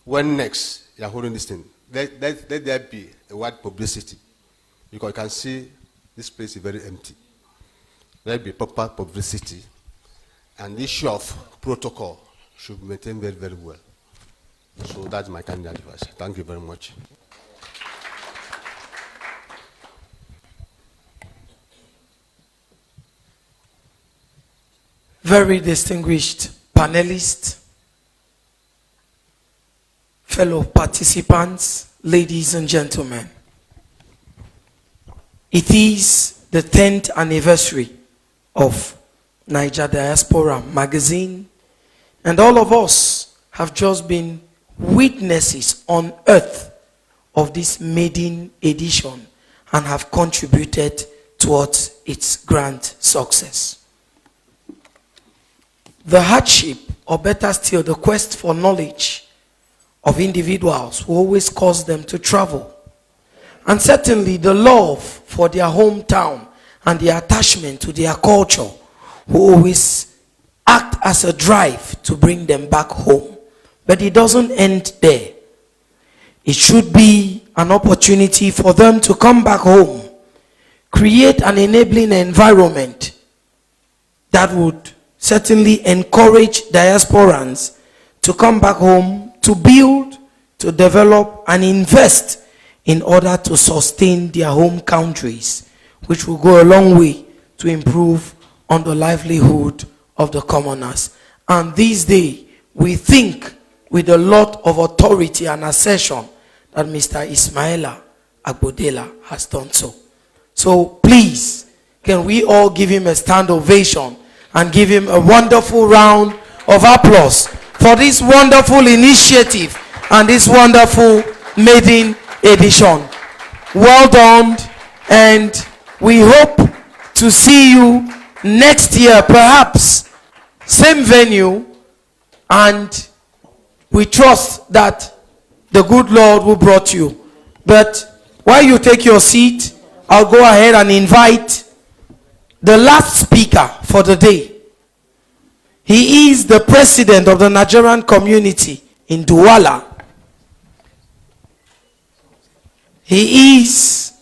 when next you are holding this thing, let there be a wide publicity, because you can see this place is very empty. There will be proper publicity, and the issue of protocol should be maintained very, very well. So that's my kind of advice. Thank you very much. Very distinguished panelists, fellow participants, ladies and gentlemen. It is the 10th anniversary of NAIJA Diaspora magazine, and all of us have just been witnesses on earth of this maiden edition and have contributed towards its grand success. The hardship, or better still, the quest for knowledge of individuals who always cause them to travel. And certainly the love for their hometown and the attachment to their culture who always act as a drive to bring them back home. But it doesn't end there. It should be an opportunity for them to come back home, create an enabling environment that would certainly encourage diasporans to come back home, to build, to develop, and invest in order to sustain their home countries, which will go a long way to improve on the livelihood of the commoners. And this day, we think with a lot of authority and assertion that Mr. Ismaila Agbodela has done so. So please, can we all give him a stand ovation and give him a wonderful round of applause for this wonderful initiative and this wonderful maiden edition. Well done, and we hope to see you next year, perhaps same venue, and we trust that the good Lord who brought you. But while you take your seat, I'll go ahead and invite the last speaker for the day. He is the president of the Nigerian community in Douala. He is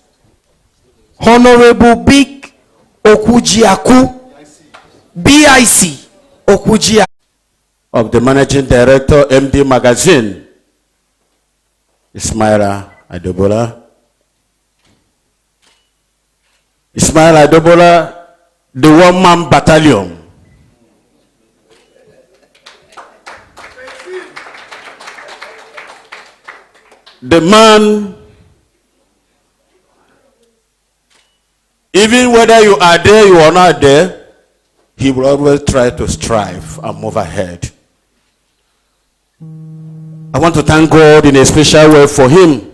Honorable Big Okujiaku, BIC Okujiaku. Of the Managing Director, MD Magazine, Ismaila Adebola. Ismaila Adebola, the one-man battalion. The man, even whether you are there, you are not there, he will always try to strive and move ahead. I want to thank God in a special way for him.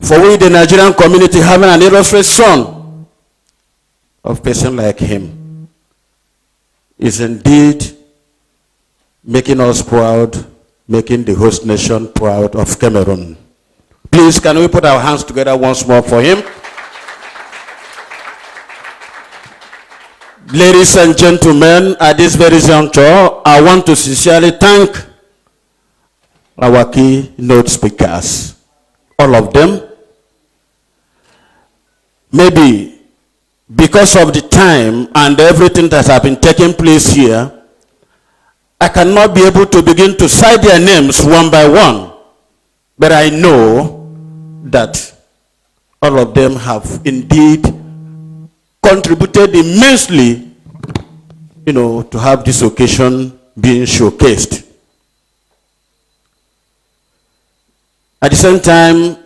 For we, the Nigerian community, having an illustrious son of a person like him is indeed making us proud, making the host nation proud of Cameroon. Please, can we put our hands together once more for him? Ladies and gentlemen, at this very juncture, I want to sincerely thank our keynote speakers, all of them. Maybe because of the time and everything that has been taking place here, I cannot be able to begin to cite their names one by one, but I know that all of them have indeed contributed immensely, to have this occasion being showcased. At the same time,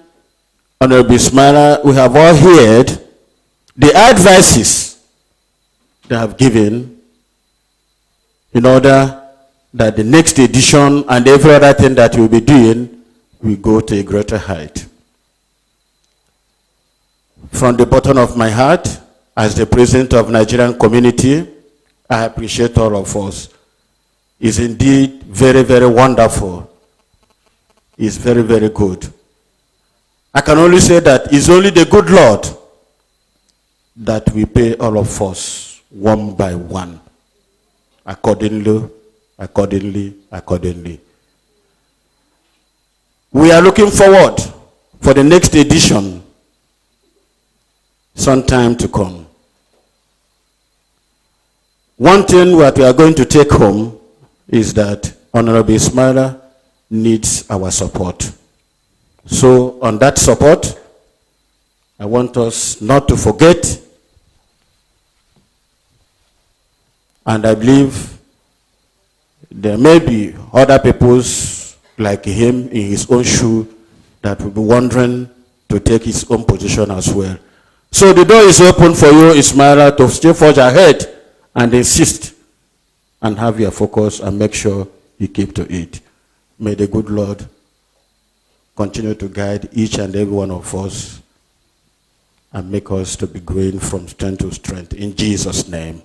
Honorable Ismaila, we have all heard the advices they have given in order that the next edition and every other thing that we'll be doing will go to a greater height. From the bottom of my heart, as the president of Nigerian community, I appreciate all of us. It's indeed very, very wonderful. It's very, very good. I can only say that it's only the good Lord that we pay all of us one by one, accordingly. We are looking forward for the next edition some time to come. One thing that we are going to take home is that Honorable Ismaila needs our support. So on that support, I want us not to forget, and I believe there may be other peoples like him in his own shoe that will be wondering to take his own position as well. So the door is open for you, Ismaila, to still forge ahead and insist and have your focus and make sure you keep to it. May the good Lord continue to guide each and every one of us and make us to be growing from strength to strength. In Jesus' name.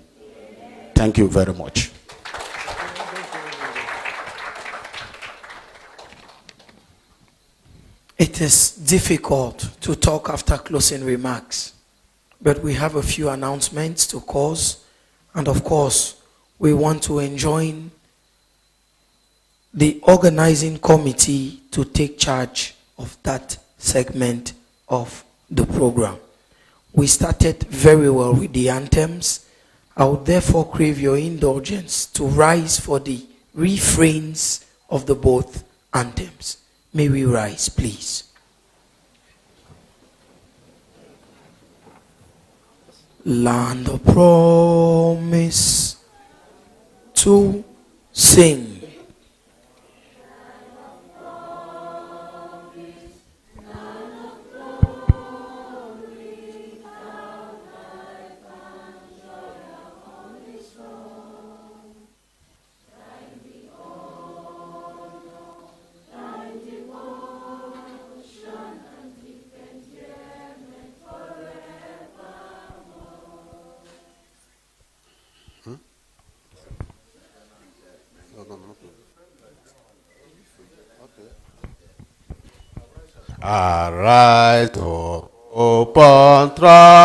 Thank you very much. It is difficult to talk after closing remarks, but we have a few announcements to cause, And of course, we want to enjoin the organizing committee to take charge of that segment of the program. We started very well with the anthems. I would therefore crave your indulgence to rise for the refrains of the both anthems. May we rise, please. Land of promise to sing. Arise, O open throne.